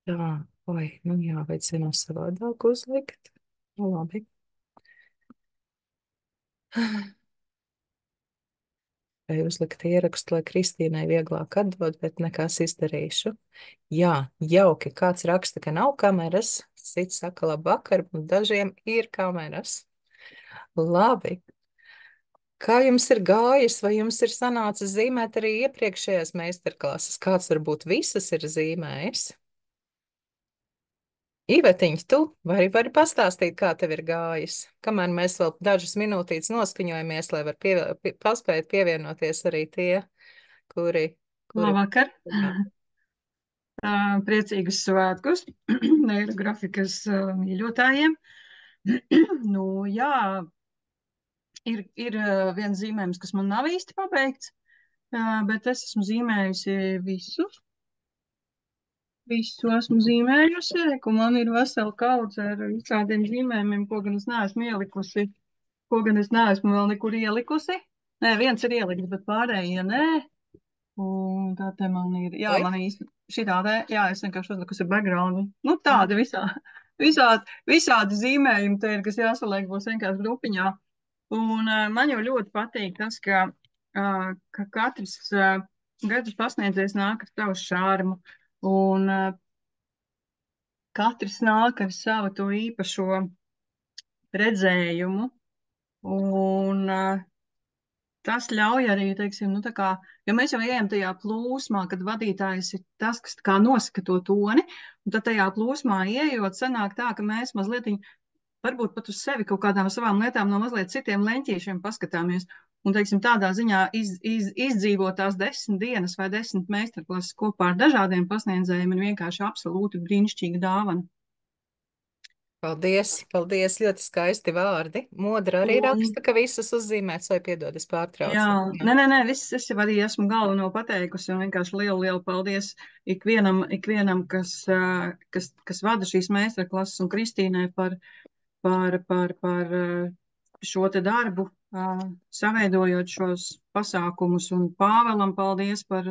Tā, oi, nu jāveicina savādāk uzlikt. Nu, labi. Vai uzlikt ierakstu, lai Kristīnai vieglāk atdod, bet nekas izdarīšu. Jā, jauki. Kāds raksta, ka nav kameras, cits saka labvakar, un dažiem ir kameras. Labi. Kā jums ir gājis, vai jums ir sanācis zīmēt arī iepriekšējās meistarklases? Kāds varbūt visas ir zīmējis? Ivetiņ, tu vari pastāstīt, kā tev ir gājis? Kamēr mēs vēl dažas minūtītes noskaņojamies, lai var paspēt pievienoties arī tie, kuri. Labvakar! Jā. Priecīgus svētkus neirografikas mīļotājiem. Nu, jā, ir viens zīmējums, kas man nav īsti pabeigts, bet es esmu zīmējusi visu. Visu esmu zīmējusi, ka man ir vesela kaudze ar visādiem zīmējumiem, ko gan es neesmu ielikusi, ko gan es neesmu vēl nekur ielikusi. Nē, viens ir ielikts, bet pārējie nē. Un tā te man ir, jā, Oi? man īsti šitā te, jā, es vienkārši uzlikusi backgroundu. Nu, tādi visādi zīmējumi te ir, kas jāsaliek būs vienkārši grupiņā. Un man jau ļoti patīk tas, ka katrs pasniedzējs nāk ar savu šārmu. Un katrs nāk ar savu to īpašo redzējumu. Un tas ļauj arī, teiksim, nu tā kā, jo mēs jau ejam tajā plūsmā, kad vadītājs ir tas, kas tā kā nosaka to toni, un tad tajā plūsmā ieejot, sanāk tā, ka mēs mazliet, varbūt pat uz sevi kaut kādām savām lietām no mazliet citiem leņķīšiem paskatāmies. Un, teiksim, tādā ziņā izdzīvot tās 10 dienas vai 10 meistarklases kopā ar dažādiem pasniedzējiem ir vienkārši absolūti brīnišķīga dāvana. Paldies, paldies, ļoti skaisti vārdi. Modra arī Un, raksta, ka visas uzzīmēts, vai piedod, es jā, pārtraucu. Jā. nē, viss es jau arī esmu galveno pateikusi, un vienkārši lielu paldies ikvienam, kas vada šīs meistarklases, un Kristīnai par šo te darbu, saveidojot šos pasākumus, un Pāvelam paldies par,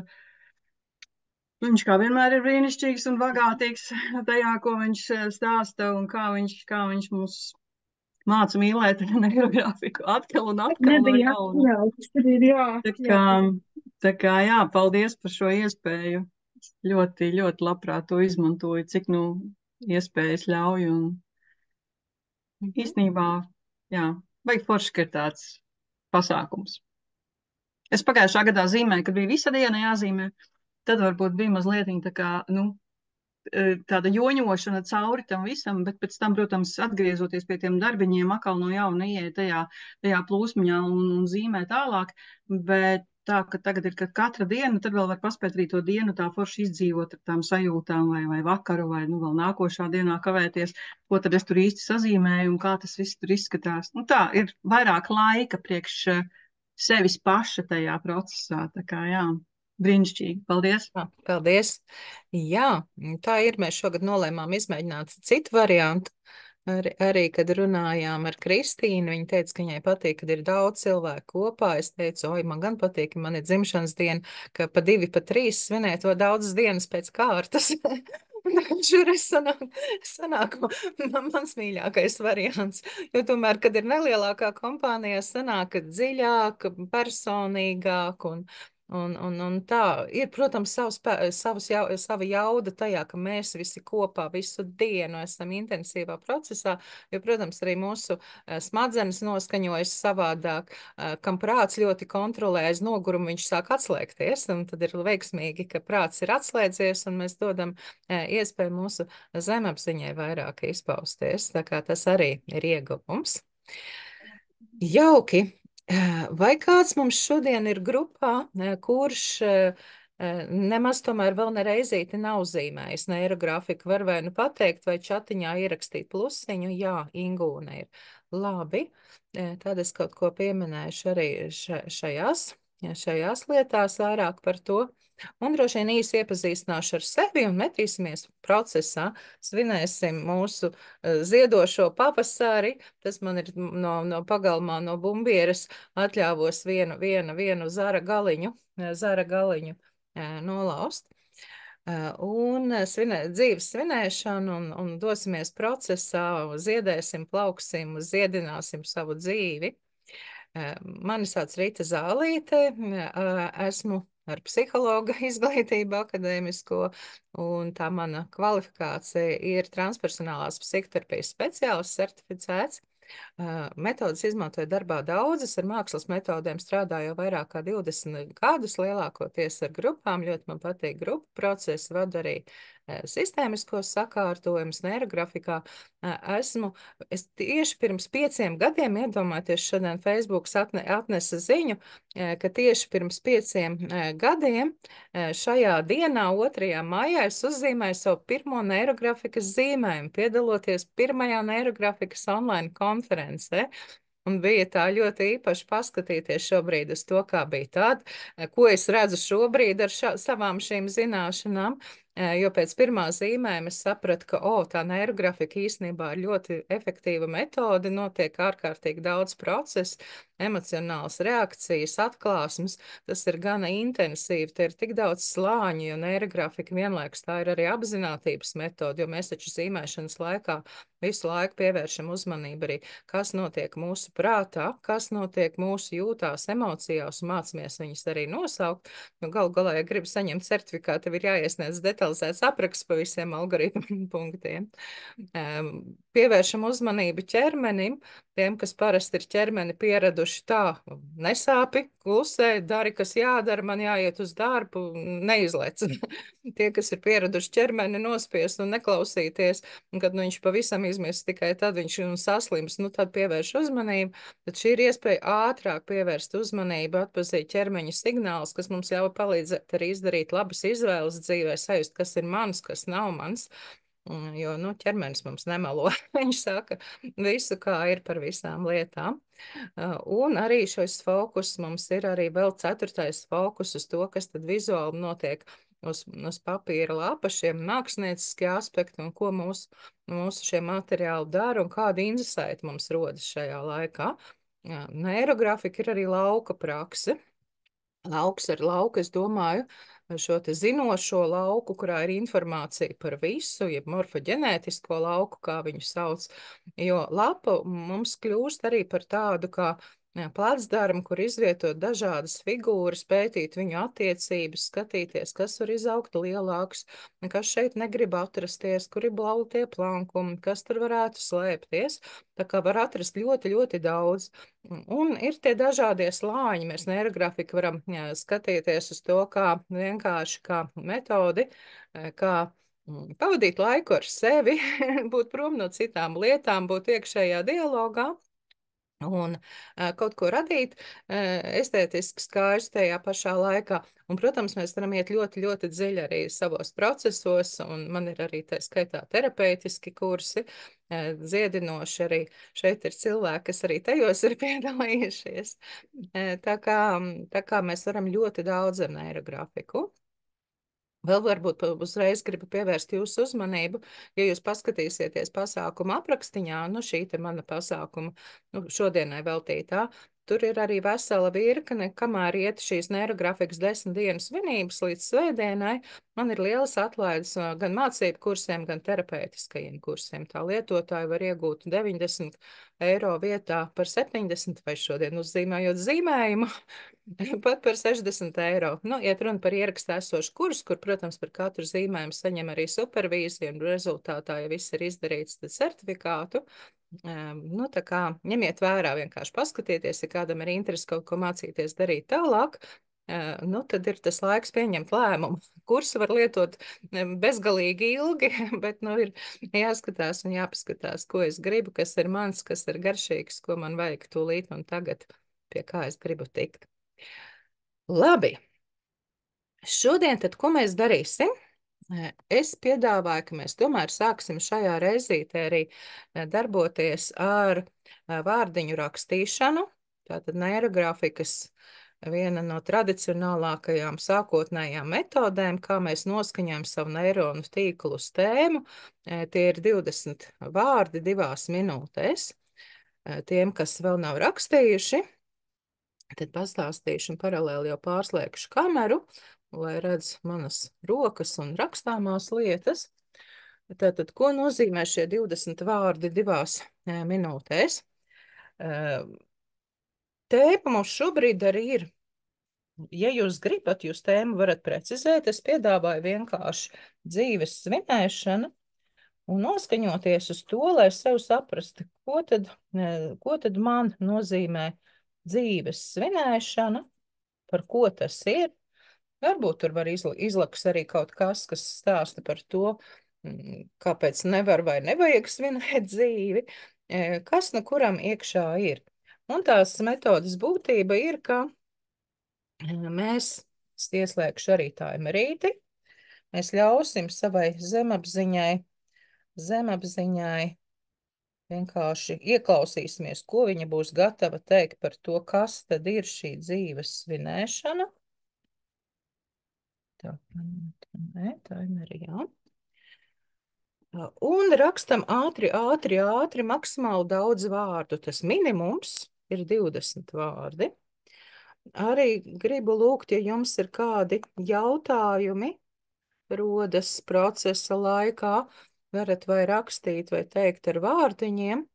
viņš kā vienmēr ir brīnišķīgs un bagātīgs tajā, ko viņš stāsta, un kā viņš mūs māca mīlēt neirografiku atkal un atkal no Nebija jauna. jāatļauts, tad ir jā, Tā jā. kā, tā kā jā, paldies par šo iespēju. Ļoti, ļoti labprāt to izmantoju, cik nu iespējas ļauj. Un Mhm. īstenībā, jā, vajag forši, ka ir tāds pasākums. Es pagājušā gadā zīmēju, kad bija visa diena jāzīmē, tad varbūt bija mazliet tā kā, nu, tāda joņošana cauri tam visam, bet pēc tam, protams, atgriezoties pie tiem darbiņiem, atkal no jauna ieiet tajā plūsmiņā un zīmē tālāk. Bet tā, ka tagad ir katra diena, tad vēl var paspēt arī to dienu tā forši izdzīvot ar tām sajūtām vai vakaru vai nu vēl nākošā dienā kavēties, ko tad es tur īsti sazīmēju un kā tas viss tur izskatās. Nu tā, ir vairāk laika priekš sevis paša tajā procesā. Tā kā jā, brīnišķīgi. Paldies! Paldies. Jā, tā ir. Mēs šogad nolēmām izmēģināt citu variantu. Arī, kad runājām ar Kristīnu, viņa teica, ka viņai patīk, kad ir daudz cilvēku kopā. Es teicu, oi, man gan patīk, ka man ir dzimšanas diena, ka pa 2, pa 3 svinēt to daudzas dienas pēc kārtas. Šureiz sanāk mans mīļākais variants, jo tomēr, kad ir nelielākā kompānijā, sanāk dziļāk, personīgāk un tā ir, protams, sava jauda tajā, ka mēs visi kopā visu dienu esam intensīvā procesā, jo, protams, arī mūsu smadzenes noskaņojas savādāk, kam prāts ļoti kontrolē aiz nogurumu, viņš sāk atslēgties, un tad ir veiksmīgi, ka prāts ir atslēdzies, un mēs dodam iespēju mūsu zemapziņai vairāk izpausties, tā kā tas arī ir ieguvums. Jauki! Vai kāds mums šodien ir grupā, kurš nemaz tomēr vēl nereizīti nav zīmējis neirografiku? Var vai nu pateikt, vai čatiņā ierakstīt plusiņu? Jā, Ingūna ir. Labi, tad es kaut ko pieminēšu arī šajās lietās vairāk par to. Un droši vien īsi iepazīstināšu ar sevi un metīsimies procesā. Svinēsim mūsu ziedošo pavasari. Tas man ir no pagalmā, no bumbieres atļāvos vienu zara galiņu nolaust. Un dzīves svinēšanu un dosimies procesā, ziedēsim, plauksim, ziedināsim savu dzīvi. Mani sauc Rita Zālīte, esmu ar psihologa izglītību akadēmisko, un tā mana kvalifikācija ir transpersonālās psihoterapijas speciālists certificēts. Metodas izmantoju darbā daudzas, ar mākslas metodēm strādāju jau vairāk kā 20 gadus, lielākoties ar grupām. Ļoti man patīk grupu procesi, vadu arī sistēmiskos sakārtojumus, neirografikā. Es tieši pirms 5 gadiem, iedomājieties, šodien Facebooks atnesa ziņu, ka tieši pirms 5 gadiem šajā dienā, 2. maijā, es uzzīmēju savu pirmo neirografikas zīmējumu, piedaloties pirmajā neirografikas online konferencē. Un bija tā ļoti īpaši paskatīties šobrīd uz to, kā bija tad, ko es redzu šobrīd ar savām šīm zināšanām. Jo pēc pirmā zīmējuma es sapratu, ka tā neirografika īstenībā ir ļoti efektīva metode, notiek ārkārtīgi daudz procesu, emocionāls reakcijas, atklāsmes. Tas ir gana intensīvi, te ir tik daudz slāņu, jo neirografika vienlaikus tā ir arī apzinātības metode, jo mēs taču zīmēšanas laikā visu laiku pievēršam uzmanību arī, kas notiek mūsu prātā, kas notiek mūsu jūtās, emocijās, un mācāmies viņus arī nosaukt. Jo galu galā, ja gribi saņemt certifikātu, tev ir jāiesniedz detalizēts apraksts pa visiem algoritmu punktiem. Pievēršam uzmanību ķermenim. Tiem, kas parasti ir ķermeni pieraduši tā, nesāpi, klusē, dari, kas jādara, man jāiet uz darbu, neizlec. Tie, kas ir pieraduši ķermeni nospiest un neklausīties, un kad viņš pavisam izmirst, tikai tad viņš saslims, tad pievērš uzmanību. Tad šī ir iespēja ātrāk pievērst uzmanību, atpazīt ķermeņa signālus, kas mums ļauj palīdzēt arī izdarīt labas izvēles dzīvē, sajust, kas ir mans, kas nav mans. Jo ķermenis mums nemelo. Viņš saka visu, kā ir par visām lietām. Un arī šis fokus mums ir arī vēl 4. fokus uz to, kas tad vizuāli notiek uz papīra lapa, šie mākslnieciskie aspekti un ko mūsu šie materiāli dara un kāda insighti mums rodas šajā laikā. Neirografika ir arī lauka prakse. Lauks ar lauku, es domāju, šo te zinošo lauku, kurā ir informācija par visu, jeb morfoģenētisko lauku, kā viņu sauc, jo lapa mums kļūst arī par tādu kā placdarmu, kur izvietot dažādas figūras, pētīt viņu attiecības, skatīties, kas var izaugt lielāks, kas šeit negrib atrasties, kur ir blautie plankumi, kas tur varētu slēpties. Tā kā var atrast ļoti, ļoti daudz. Un ir tie dažādie slāņi. Mēs neirografiku varam skatīties uz to kā vienkārši kā metodi, kā pavadīt laiku ar sevi, būt prom no citām lietām, būt iekšējā dialogā. Un kaut ko radīt estētiski skaistu tajā pašā laikā. Un, protams, mēs varam iet ļoti, ļoti dziļi arī savos procesos, un man ir arī tā skaitā terapeitiski kursi, dziedinoši arī. Šeit ir cilvēki, kas arī tajos ir piedalījušies. Tā kā mēs varam ļoti daudz ar neirografiku. Vēl varbūt uzreiz gribu pievērst jūsu uzmanību, ja jūs paskatīsieties pasākuma aprakstiņā, šī te mana pasākuma, šodienai veltītā, tur ir arī vesela virkne, kamēr iet šīs neirografikas 10 dienu svinības līdz svētdienai, man ir lielas atlaides gan mācību kursiem, gan terapeitiskajiem kursiem. Tā lietotāji var iegūt 90 eiro vietā par 70 vai šodien uzzīmējot zīmējumu. Pat par 60 eiro. Iet runa par ierakstā esošu kursu, kur, protams, par katru zīmējumu saņem arī supervīziju, un rezultātā, ja viss ir izdarīts, tad certifikātu. Tā kā ņemiet vērā, vienkārši paskatieties, ja kādam ir interesi kaut ko mācīties darīt tālāk, tad ir tas laiks pieņemt lēmumu. Kursu var lietot bezgalīgi ilgi, bet ir jāskatās un jāpaskatās, ko es gribu, kas ir mans, kas ir garšīgs, ko man vajag tūlīt un tagad, pie kā es gribu tikt. Labi, šodien tad ko mēs darīsim? Es piedāvāju, ka mēs tomēr sāksim šajā reizītē arī darboties ar vārdiņu rakstīšanu. Tātad neirografikas viena no tradicionālākajām sākotnējām metodēm, kā mēs noskaņojam savu neironu tīklu uz tēmu. Tie ir 20 vārdi 2 minūtēs. Tiem, kas vēl nav rakstījuši, tad pastāstīšu un paralēli jau pārslēgšu kameru lai redz manas rokas un rakstāmās lietas. Tātad, ko nozīmē šie 20 vārdi divās minūtēs? Tēma mums šobrīd arī ir. Ja jūs gribat, jūs tēmu varat precizēt. Es piedāvāju vienkārši dzīves svinēšanu un noskaņoties uz to, lai sev saprastu, ko tad man nozīmē dzīves svinēšana, par ko tas ir. Varbūt tur var izlaks arī kaut kas, kas stāsta par to, kāpēc nevar vai nevajag svinēt dzīvi, kas nu kuram iekšā ir. Un tās metodas būtība ir, ka mēs, es ieslēgšu arī taimerīti, mēs ļausim savai zemapziņai vienkārši ieklausīsimies, ko viņa būs gatava teikt par to, kas tad ir šī dzīves svinēšana. Tā, nē, taimeri, jā. Un rakstam ātri, ātri, ātri, maksimāli daudz vārdu. Tas minimums ir 20 vārdi. Arī gribu lūgt, ja jums ir kādi jautājumi, rodas procesa laikā, varat vai rakstīt, vai teikt ar vārdiņiem.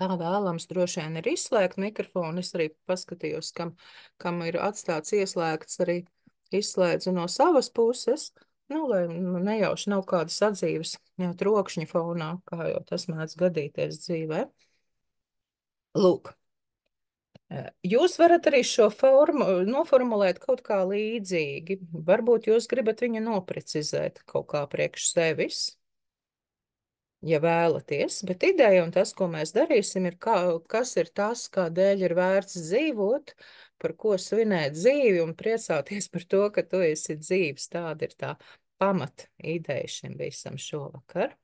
Tā vēlams droši vien ir izslēgt mikrofonu. Es arī paskatījos, kam ir atstāts ieslēgts, arī izslēdzu no savas puses. Nu, lai nejauši nav kādas atzīves trokšņa fonā, kā jau tas mēdz gadīties dzīvē. Lūk, jūs varat arī šo formu noformulēt kaut kā līdzīgi. Varbūt jūs gribat viņu noprecizēt kaut kā priekš sevis, ja vēlaties, bet ideja un tas, ko mēs darīsim, ir kas ir tas, kādēļ ir vērts dzīvot, par ko svinēt dzīvi un priecāties par to, ka tu esi dzīves. Tāda ir tā pamat ideja šim visam šovakar.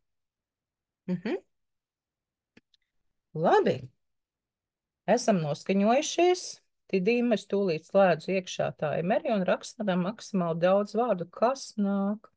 Labi, esam noskaņojušies. Tidīm es tūlīt slēdzu iekšā taimeri un rakstam maksimāli daudz vārdu, kas nāk.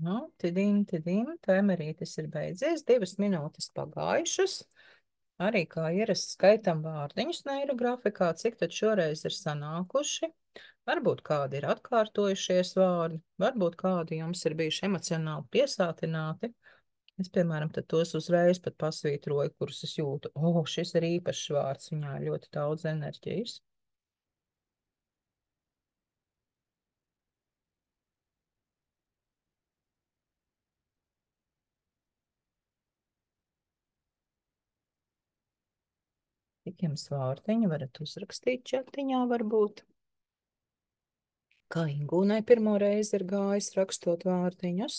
Nu, tidim, taimerītis ir beidzies, 2 minūtes pagājušas. Arī kā ierasts skaitam vārdiņus neirografikā, cik tad šoreiz ir sanākuši. Varbūt kādi ir atkārtojušies vārdi, varbūt kādi jums ir bijuši emocionāli piesātināti. Es, piemēram, tad tos uzreiz pat pasvītroju, kurus es jūtu. Šis ir īpašs vārds, viņā ir ļoti daudz enerģijas. Cik jums vārdiņi varat uzrakstīt čatiņā varbūt? Kā Ingūnai pirmo reizi ir gājis rakstot vārdiņus?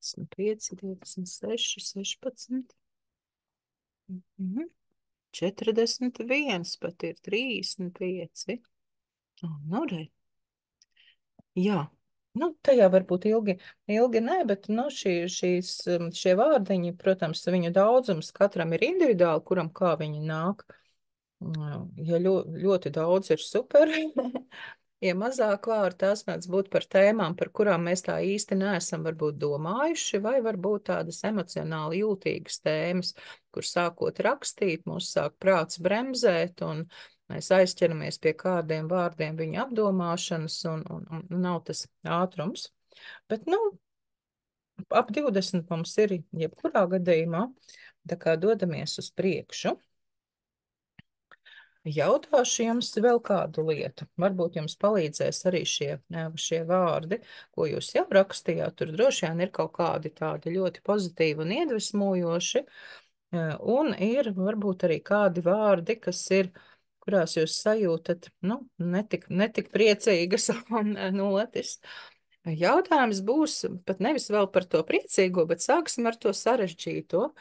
25, 26, 16. 41, pat ir 35. Nu, re. Jā. Nu, tajā varbūt ilgi nē, bet nu, šie vārdiņi, protams, viņu daudzums katram ir individuāli, kuram kā viņi nāk. Ja ļoti daudz ir super, ja mazāk vārdu, tās mēdz būt par tēmām, par kurām mēs tā īsti neesam varbūt domājuši, vai varbūt tādas emocionāli jūtīgas tēmas, kur sākot rakstīt, mūs sāk prāts bremzēt, un mēs aizķeramies pie kādiem vārdiem viņa apdomāšanas, un nav tas ātrums. Bet, nu, ap 20 mums ir jebkurā gadījumā, tā kā dodamies uz priekšu. Jautāšu jums vēl kādu lietu. Varbūt jums palīdzēs arī šie vārdi, ko jūs jau rakstījāt. Tur droši vien ir kaut kādi tādi ļoti pozitīvi un iedvesmojoši. Un ir varbūt arī kādi vārdi, kurās jūs sajūtat, nu, netik priecīgas un notis. Jautājums būs pat nevis vēl par to priecīgo, bet sāksim ar to sarežģīto.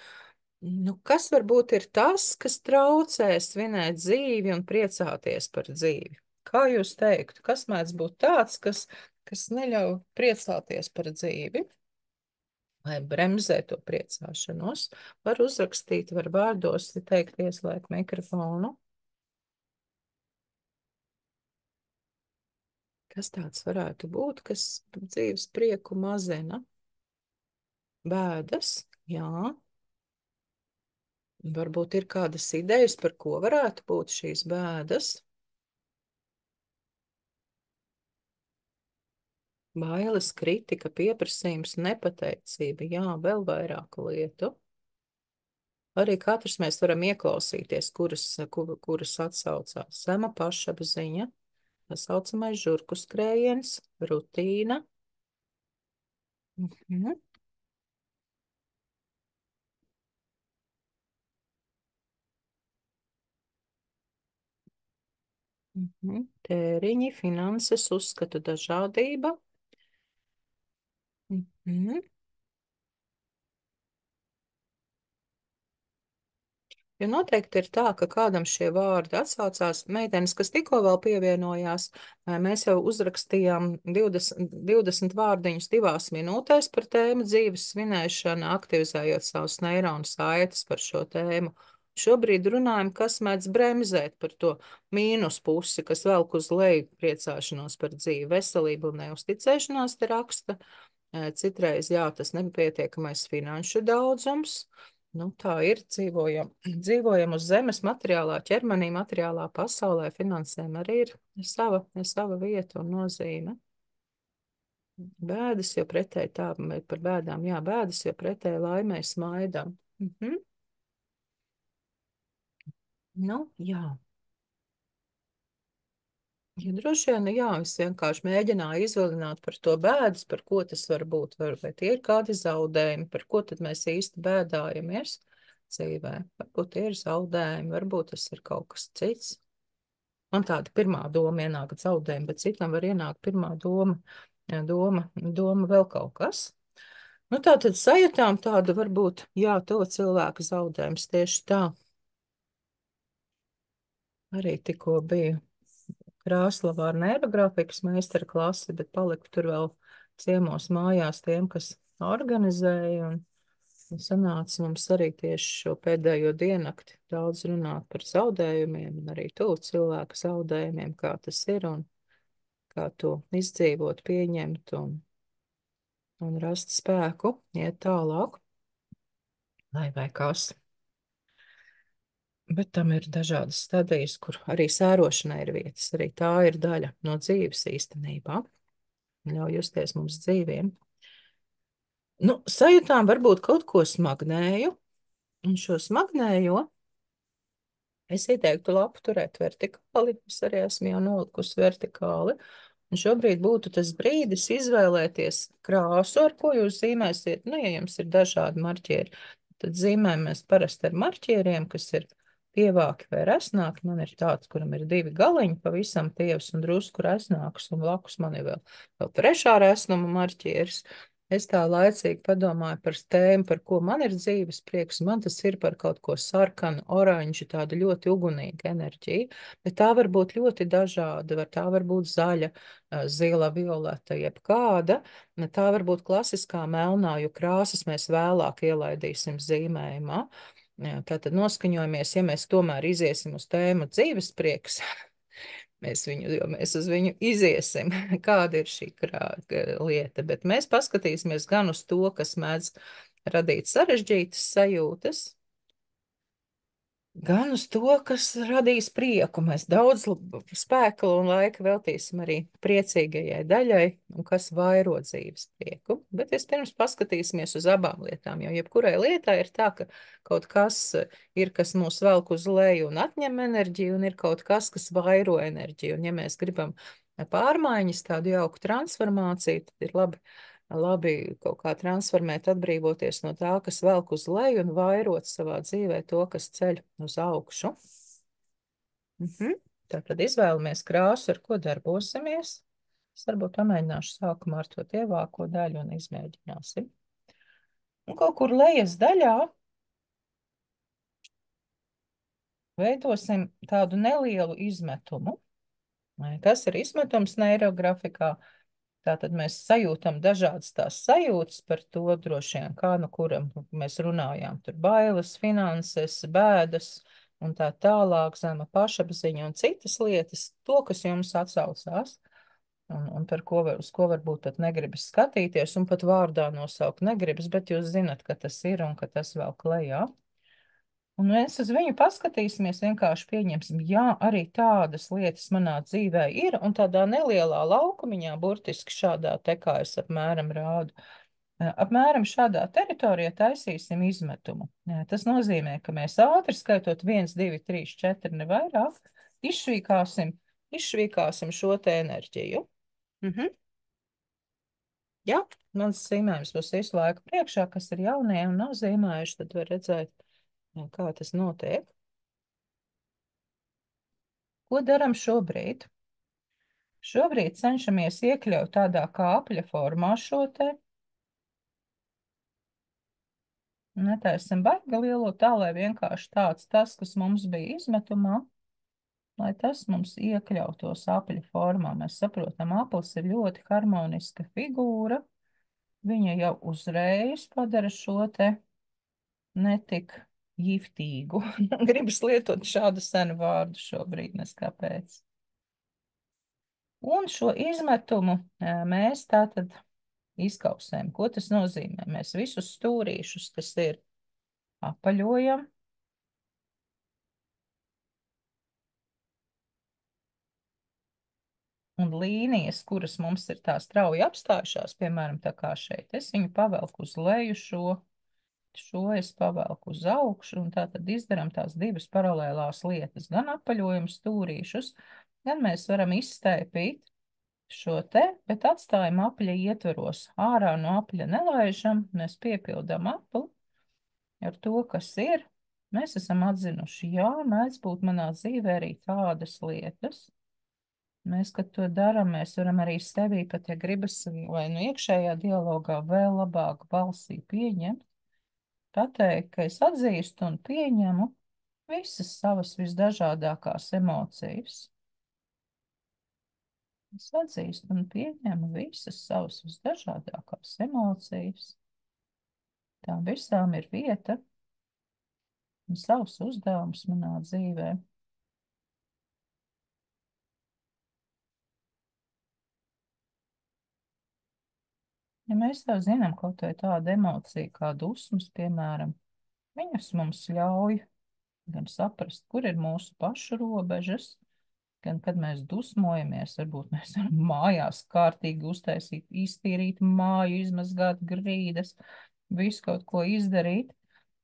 Nu, kas varbūt ir tas, kas traucē svinēt dzīvi un priecāties par dzīvi? Kā jūs teiktu, kas mēdz būt tāds, kas neļauj priecāties par dzīvi vai bremzē to priecāšanos? Var uzrakstīt, var vārdos teikt, ieslēgt mikrofonu. Kas tāds varētu būt, kas dzīves prieku mazina? Bēdas, jā. Varbūt ir kādas idejas, par ko varētu būt šīs bēdas. Bailes, kritika, pieprasījums, nepateicība, jā, vēl vairāk lietu. Arī katrs mēs varam ieklausīties, kuras atsaucās. Zema pašapziņa, tā saucamais žurku skrējiens, rutīna. Mhm. Tēriņi, finanses, uzskatu dažādība. Jo noteikti ir tā, ka kādam šie vārdi atsaucās. Meitenes, kas tikko vēl pievienojās, mēs jau uzrakstījām 20 vārdiņus 2 minūtēs par tēmu dzīves svinēšana, aktivizējot savus neironu saites par šo tēmu. Šobrīd runājam, kas mēdz bremzēt par to mīnus pusi, kas velk uz leju priecāšanos par dzīvi, veselību un neusticēšanās te raksta. Citreiz, jā, tas nepietiekamais finanšu daudzums. Nu, tā ir, dzīvojam uz zemes materiālā ķermenī, materiālā pasaulē, finansēm arī ir sava vieta un nozīme. Bēdas, jo pretēji tā, par bēdām, jā, bēdas, jo pretēji laimē smaidam. Nu, jā. Ja droši vien, jā, es vienkārši mēģināju izvilināt par to bēdas, par ko tas var būt, vai tie ir kādi zaudējumi, par ko tad mēs īsti bēdājamies dzīvē. Varbūt tie ir zaudējumi, varbūt tas ir kaut kas cits. Man tāda pirmā doma ienāk zaudējumi, bet citam var ienākt pirmā doma vēl kaut kas. Nu, tā tad sajūtām tādu varbūt, jā, to cilvēku zaudējums tieši tā. Arī tikko biju Krāslavā ar neirografikas meistara klasi, bet paliku tur vēl ciemos mājās tiem, kas organizēja, un sanāca mums arī tieši šo pēdējo diennakti daudz runāt par zaudējumiem, un arī tuvu cilvēku zaudējumiem, kā tas ir, un kā to izdzīvot, pieņemt, un rast spēku, iet tālāk, vai kas. Bet tam ir dažādas stadijas, kur arī sērošanai ir vietas. Arī tā ir daļa no dzīves īstenībā. Ļauj justies mums dzīviem. Nu, sajūtām varbūt kaut ko smagnēju. Un šo smagnējo es ieteiktu lapu turēt vertikāli. Es arī esmu jau nolikusi vertikāli. Un šobrīd būtu tas brīdis izvēlēties krāsu, ar ko jūs zīmēsiet. Nu, ja jums ir dažādi marķieri, tad zīmējamies parasti ar marķieriem, kas ir tievāki vai resnāki. Man ir tāds, kuram ir 2 galiņi, pavisam tievs un drusku resnāks, un blakus man ir vēl 3. resnuma marķieris. Es tā laicīgi padomāju par tēmu, par ko man ir dzīves prieks. Man tas ir par kaut ko sarkanu, oranžu, tādu ļoti ugunīgu enerģiju, bet tā var būt ļoti dažāda. Tā var būt zaļa, zila, violeta, jebkāda. Tā var būt klasiskā melnā, jo krāsas mēs vēlāk ielaidīsim zīmējumā. Jā, tātad noskaņojamies, ja mēs tomēr iziesim uz tēmu dzīves prieks, mēs uz viņu iziesim, kāda ir šī lieta, bet mēs paskatīsimies gan uz to, kas mēdz radīt sarežģītas sajūtas, gan uz to, kas radīs prieku. Mēs daudz spēka un laika veltīsim arī priecīgajai daļai, un kas vairo dzīves prieku. Bet vispirms paskatīsimies uz abām lietām, jo jebkurai lietai ir tā, ka kaut kas ir, kas mūs velk uz leju un atņem enerģiju, un ir kaut kas, kas vairo enerģiju. Un ja mēs gribam pārmaiņas, tādu jauku transformāciju, tad ir labi kaut kā transformēt, atbrīvoties no tā, kas velk uz leju un vairot savā dzīvē to, kas ceļ uz augšu. Tātad izvēlamies krāsu, ar ko darbosimies. Es varbūt pamēģināšu sākumā ar to tievāko daļu un izmēģināsim. Un kaut kur lejas daļā veidosim tādu nelielu izmetumu. Kas ir izmetums neirografikā? Tātad mēs sajūtam dažādas tās sajūtas par to droši vien, kā nu kuram mēs runājām. Tur bailes, finanses, bēdas un tā tālāk, zema pašapziņa un citas lietas, to, kas jums atsaucās. Un par ko, uz ko varbūt pat negribas skatīties un pat vārdā nosaukt negribas, bet jūs zinat, ka tas ir un ka tas vēl klejā. Un mēs uz viņu paskatīsimies, vienkārši pieņemsim, jā, arī tādas lietas manā dzīvē ir, un tādā nelielā laukumiņā, burtiski šādā te, kā es apmēram rādu, apmēram šādā teritorijā taisīsim izmetumu. Tas nozīmē, ka mēs ātri skaitot 1, 2, 3, 4, ne vairāk, izšvīkāsim šo te enerģiju. Jā, mans zīmējums būs visu laiku priekšā, kas ir jaunie un nav zīmējuši, tad var redzēt, kā tas notiek. Ko daram šobrīd? Šobrīd cenšamies iekļaut tādā kā apļa formā šo te. Netaisim baigi lielo tā, lai vienkārši tāds tas, kas mums bija izmetumā, lai tas mums iekļautos apļa formā. Mēs saprotam, aplis ir ļoti harmoniska figūra. Viņa jau uzreiz padara šo te netik jiftīgu. Gribas lietot šādu senu vārdu šobrīd, nes kāpēc. Un šo izmetumu mēs tātad izkausējam. Ko tas nozīmē? Mēs visus stūrīšus, kas ir, apaļojam. Un līnijas, kuras mums ir tā strauji apstājušās, piemēram, tā kā šeit, es viņu pavelku uz leju šo es pavelku uz augšu, un tā tad izdaram tās divas paralēlās lietas, gan apaļojam stūrīšus, gan mēs varam izstaipīt šo te, bet atstājam apļa ietveros. Ārā no apļa nelaižam, mēs piepildam apli ar to, kas ir. Mēs esam atzinuši, jā, mēdz būt manā dzīvē arī tādas lietas. Mēs, kad to darām, mēs varam arī sevī, pat ja gribas, vai nu iekšējā dialogā vēl labāk balsī pieņemt, pateikt, ka es atzīstu un pieņemu visas savas visdažādākās emocijas. Es atzīstu un pieņemu visas savas visdažādākās emocijas. Tām visām ir vieta un savs uzdevums manā dzīvē. Ja mēs jau zinām kaut vai tādu emociju kā dusmas, piemēram, viņas mums ļauj gan saprast, kur ir mūsu pašu robežas, gan kad mēs dusmojamies, varbūt mēs varam mājās kārtīgi uztaisīt, iztīrīt māju, izmazgāt grīdas, visu kaut ko izdarīt,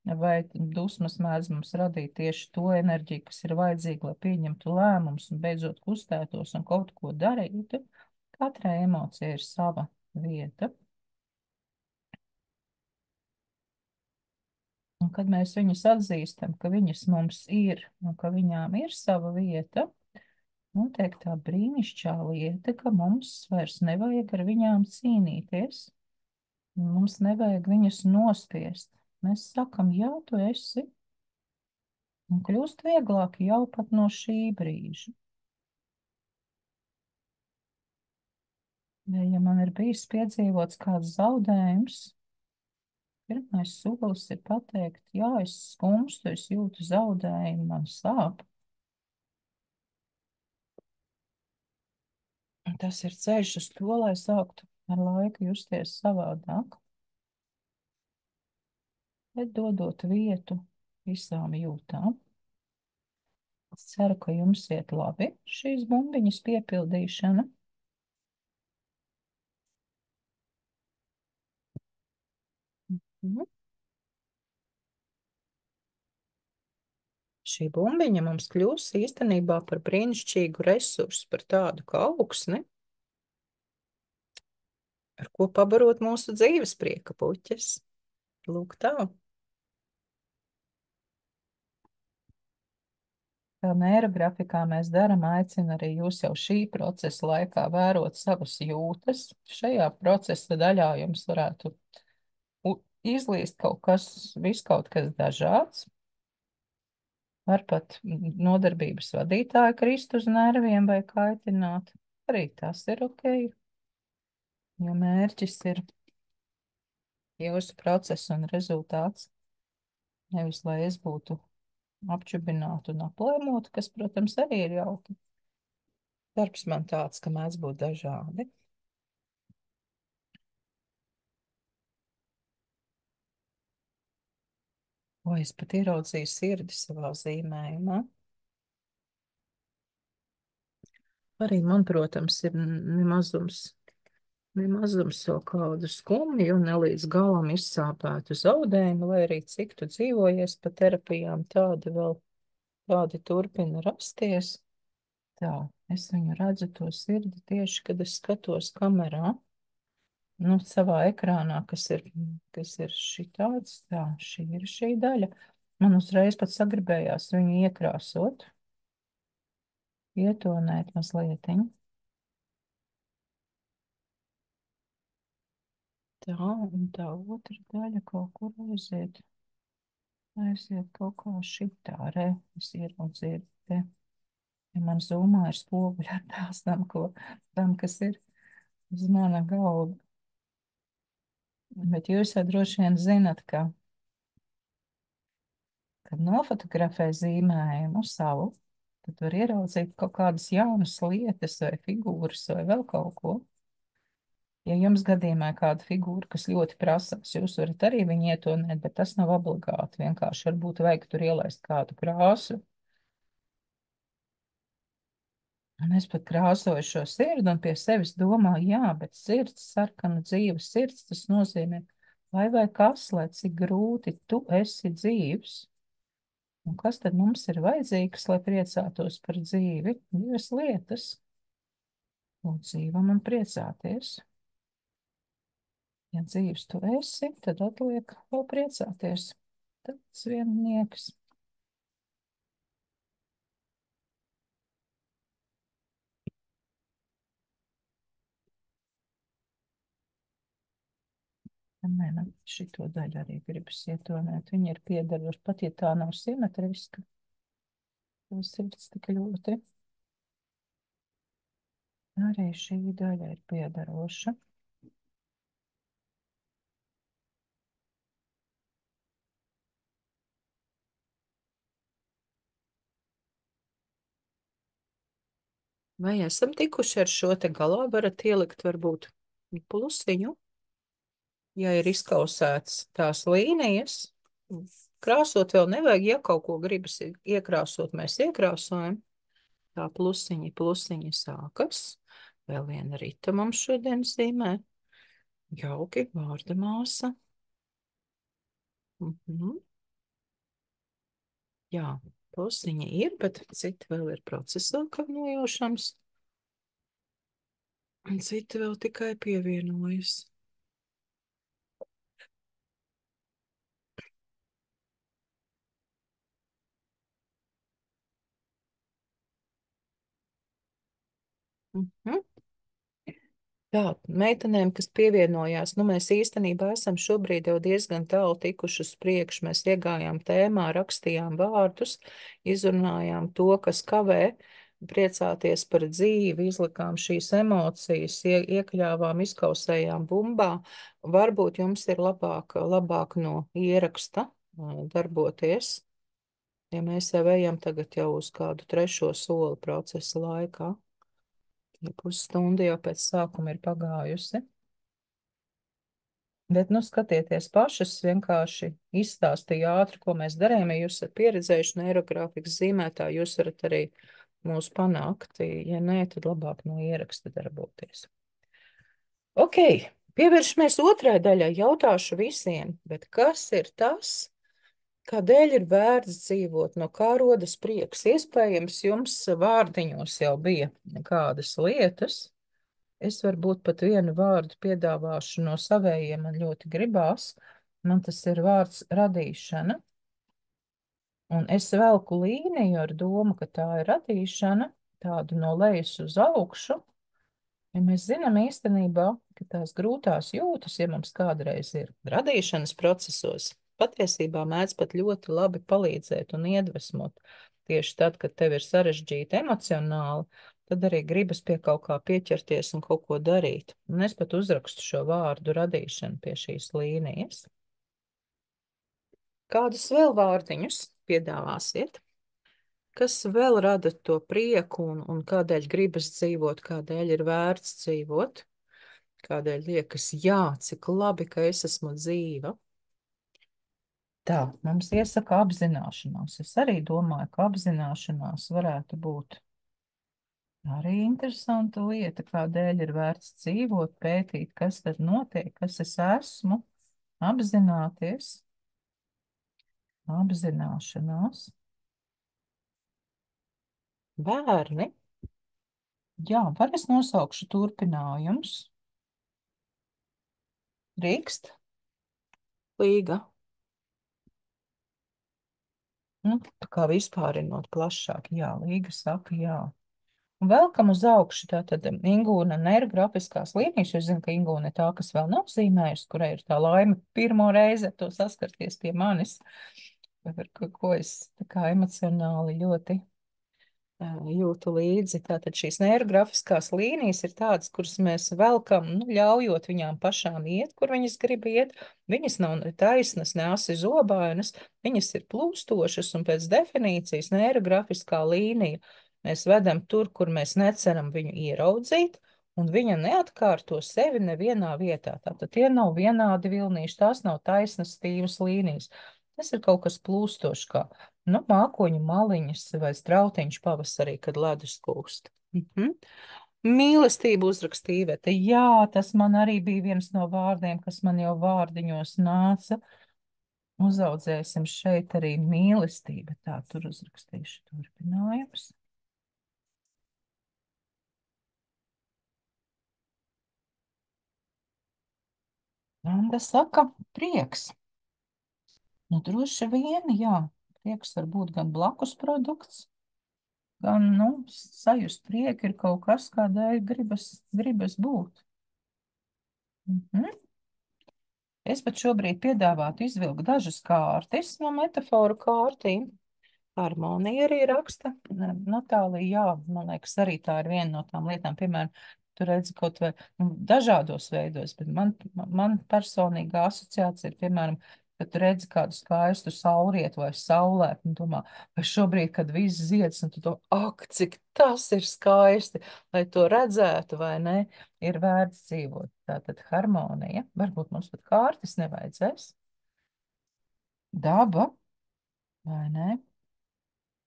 vai dusmas mēdz mums radīt tieši to enerģiju, kas ir vajadzīga, lai pieņemtu lēmumus un beidzot kustētos un kaut ko darītu. Katrai emocijai ir sava vieta. Un kad mēs viņus atzīstam, ka viņas mums ir un ka viņām ir sava vieta, notiek tā brīnišķīgā lieta, ka mums vairs nevajag ar viņām cīnīties. Mums nevajag viņus nospiest. Mēs sakam, jā, tu esi, un kļūst vieglāk jau pat no šī brīža. Ja man ir bijis piedzīvots kāds zaudējums, pirmais solis ir pateikt, jā, es skumstu, es jūtu zaudējumu, man sāp. Un tas ir ceļš uz to, lai sāktu ar laiku justies savādāk, bet dodot vietu visām jūtām. Es ceru, ka jums iet labi šīs bumbiņas piepildīšana. Mhm. Šī bumbiņa mums kļūs īstenībā par brīnišķīgu resursu, par tādu kā augsni, ar ko pabarot mūsu dzīves prieka puķes. Lūk tā. Kā neirografikā mēs darām, aicinu arī jūs jau šī procesa laikā vērot savas jūtas. Šajā procesa daļā jums varētu izlīst kaut kas dažāds. Var pat nodarbības vadītāja krist uz nerviem vai kaitināt. Arī tas ir ok, jo mērķis ir jūsu process un rezultāts. Nevis, lai es būtu apčubināta un aplēmota, kas, protams, arī ir jauki. Darbs man tāds, ka mēdz būt dažādi. O, es pat ieraudzīju sirdi savā zīmējumā. Arī man, protams, ir nemazums vēl kādu skumju, ne līdz galam izsāpētu zaudējumu, lai arī cik tu dzīvojies pa terapijām, tādi turpina rasties. Tā, es viņu redzu to sirdi tieši, kad es skatos kamerā, nu, savā ekrānā, kas ir šitāds, tā, šī ir šī daļa. Man uzreiz pat sagribējās viņu iekrāsot, ietonēt mazlietiņu. Tā, un tā otra daļa kaut kur aiziet kaut kā šitā, re, es ieraudzīju te. Ja man zūmā ir spoguļi ar tās tam, kas ir uz mana galva. Bet jūs jau droši vien zinat, kad nofotografē zīmējumu savu, tad var ieraudzīt kaut kādas jaunas lietas vai figūras vai vēl kaut ko. Ja jums gadījumā ir kāda figūra, kas ļoti prasās, jūs varat arī viņu ietonēt, bet tas nav obligāti. Vienkārši varbūt vajag tur ielaist kādu krāsu. Un es pat krāsoju šo sirdi un pie sevis domāju, jā, bet sirds, sarkana dzīva sirds, tas nozīmē, vai kas, lai cik grūti tu esi dzīvs. Un kas tad mums ir vajadzīgs, lai priecātos par dzīvi? Divas lietas. Un dzīvam un priecāties. Ja dzīves tu esi, tad atliek vēl priecāties. Tas viennieks. Nē, šito daļu arī gribas ietonēt. Viņa ir piederoša, pat ja tā nav simetriska. Tas ir tik ļoti. Arī šī daļa ir piederoša. Vai esam tikuši ar šo te galā? Varat ielikt varbūt plusiņu, ja ir izkausēts tās līnijas. Krāsot vēl nevajag, ja kaut ko gribas iekrāsot, mēs iekrāsojam. Tā plusiņi sākas. Vēl viena rita mums šodien zīmē. Jauki, vārda māsa. Mhm. Jā, plusiņi ir, bet citi vēl ir procesā kavējošams. Un citi vēl tikai pievienojas. Mhm. Jā, meitenēm, kas pievienojās, nu mēs īstenībā esam šobrīd jau diezgan tālu tikuši uz priekšu. Mēs iegājām tēmā, rakstījām vārdus, izrunājām to, kas kavē, priecāties par dzīvi, izlikām šīs emocijas, iekļāvām, izkausējām bumbā. Varbūt jums ir labāk no ieraksta darboties, ja mēs jau ejam tagad jau uz kādu trešo soli procesa laikā. Ja pusstunda jau pēc sākuma ir pagājusi. Bet, nu, skatieties pašas, vienkārši izstāstīju ātri, ko mēs darījām. Ja jūs esat pieredzējuši neirogrāfikas zīmētā, jūs varat arī mūs panākt. Ja nē, tad labāk no ieraksta darboties. Ok, pievēršamies otrai daļai. Jautāšu visiem, bet kas ir tas, kādēļ ir vērts dzīvot, no kā rodas prieks? Iespējams, jums vārdiņos jau bija kādas lietas. Es varbūt pat vienu vārdu piedāvāšu no savējiem, man ļoti gribās. Man tas ir vārds radīšana. Un es velku līniju ar domu, ka tā ir radīšana, tādu no lejas uz augšu. Ja mēs zinām īstenībā, ka tās grūtās jūtas, ja mums kādreiz ir radīšanas procesos, patiesībā mēdz pat ļoti labi palīdzēt un iedvesmot. Tieši tad, kad tev ir sarežģīti emocionāli, tad arī gribas pie kaut kā pieķerties un kaut ko darīt. Un es pat uzrakstu šo vārdu radīšanu pie šīs līnijas. Kādus vēl vārdiņus piedāvāsiet? Kas vēl rada to prieku un kādēļ gribas dzīvot, kādēļ ir vērts dzīvot, kādēļ liekas, jā, cik labi, ka es esmu dzīva. Tā, mums iesaka apzināšanās. Es arī domāju, ka apzināšanās varētu būt arī interesanta lieta, kādēļ ir vērts dzīvot, pētīt, kas tad notiek, kas es esmu, apzināties, apzināšanās. Bērni. Jā, var es nosaukšu turpinājums? Drīkst? Līga. Nu, tā kā vispārinot plašāk, jā, Līga saka, jā. Un velkam uz augšu tātad Ingūna neirografiskās līnijas, jo es zinu, ka Ingūna ir tā, kas vēl nav zīmējusi, kurai ir tā laime pirmo reizi ar to saskarties pie manis, par ko es tā kā emocionāli ļoti jūtu līdzi. Tātad šīs neirografiskās līnijas ir tādas, kuras mēs velkam, nu, ļaujot viņām pašām iet, kur viņas grib iet. Viņas nav ne taisnas, ne asi zobainas, viņas ir plūstošas un pēc definīcijas neirografiskā līnija mēs vedam tur, kur mēs neceram viņu ieraudzīt, un viņa neatkārto sevi nevienā vietā. Tātad tie nav vienādi vilnīši, tās nav taisnas, stīvas līnijas. Tas ir kaut kas plūstošs, kā nu, mākoņu maliņas vai strautiņš pavasarī, kad ledus kūst. Mīlestību uzrakstīja Iveta. Jā, tas man arī bija viens no vārdiem, kas man jau vārdiņos nāca. Uzaudzēsim šeit arī mīlestība. Tā, tur uzrakstīšu turpinājums. Anda saka, prieks. Nu, droši vien, jā. Prieks var būt gan blakus produkts, gan, nu, sajust prieku ir kaut kas, kādēļ gribas būt. Es pat šobrīd piedāvātu izvilkt dažas kārtas no metaforu kārtīm. Harmonija arī raksta. Natālija, jā, man liekas, arī tā ir viena no tām lietām. Piemēram, tu redzi kaut vai dažādos veidos, bet man personīgā asociācija ir, piemēram, kad tu redzi kādu skaistu saulrietu vai saulēktu un domā, vai šobrīd, kad viss zieds, un tu to, ak, cik tas ir skaisti, lai to redzētu vai ne, ir vērts dzīvot. Tātad harmonija, varbūt mums pat kārtas nevajadzēs. Daba, vai ne?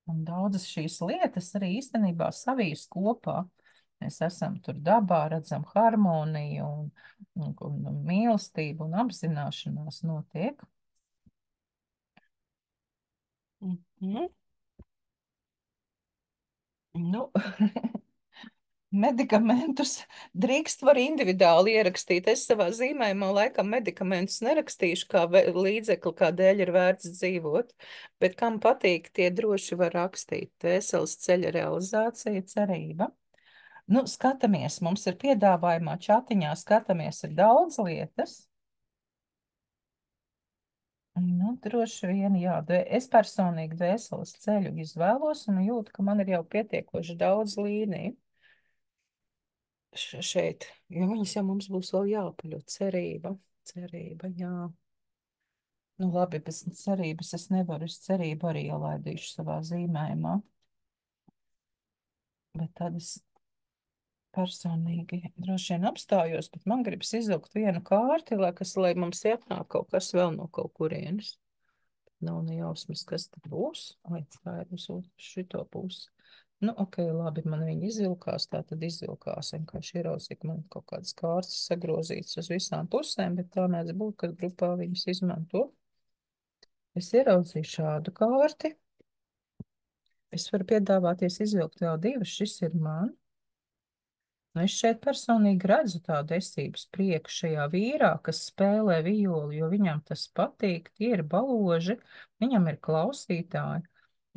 Un daudzas šīs lietas arī īstenībā savijas kopā. Mēs esam tur dabā, redzam harmoniju un mīlestību un apzināšanās notiek. Nu, medikamentus drīkst var individuāli ierakstīt. Es savā zīmējumā laikam medikamentus nerakstīšu kā līdzekli, kādēļ ir vērts dzīvot, bet kam patīk, tie droši var rakstīt. Dvēseles ceļa realizācija, cerība. Nu, skatāmies, mums ir piedāvājumā čatiņā, skatāmies, ir daudz lietas. Nu, droši vien, jā, es personīgi dvēseles ceļu izvēlos un jūtu, ka man ir jau pietiekoši daudz līniju šeit, jo viņas jau mums būs vēl jāpaļo. Cerība, cerība, jā. Nu, labi, bez cerības es nevaru, es cerību arī ielaidīšu savā zīmējumā, bet tad es personīgi droši vien apstājos, bet man gribas izvilkt vienu kārti, lai mums ietnāk kaut kas vēl no kaut kurienes. Nav ne jausmas, kas tad būs. Ai, tā ir uz šito pusi. Nu, ok, labi, man viņi izvilkās, tā tad izvilkās. Vienkārši ieraudzīju, ka man kaut kādas kārtas sagrozītas uz visām pusēm, bet tā mēdz būt, kad grupā viņas izmanto. Es ieraudzīju šādu kārti. Es varu piedāvāties izvilkt vēl divas, šis ir man. Nu, es šeit personīgi redzu tādu esības prieku šajā vīrā, kas spēlē violi, jo viņam tas patīk, tie ir baloži, viņam ir klausītāji.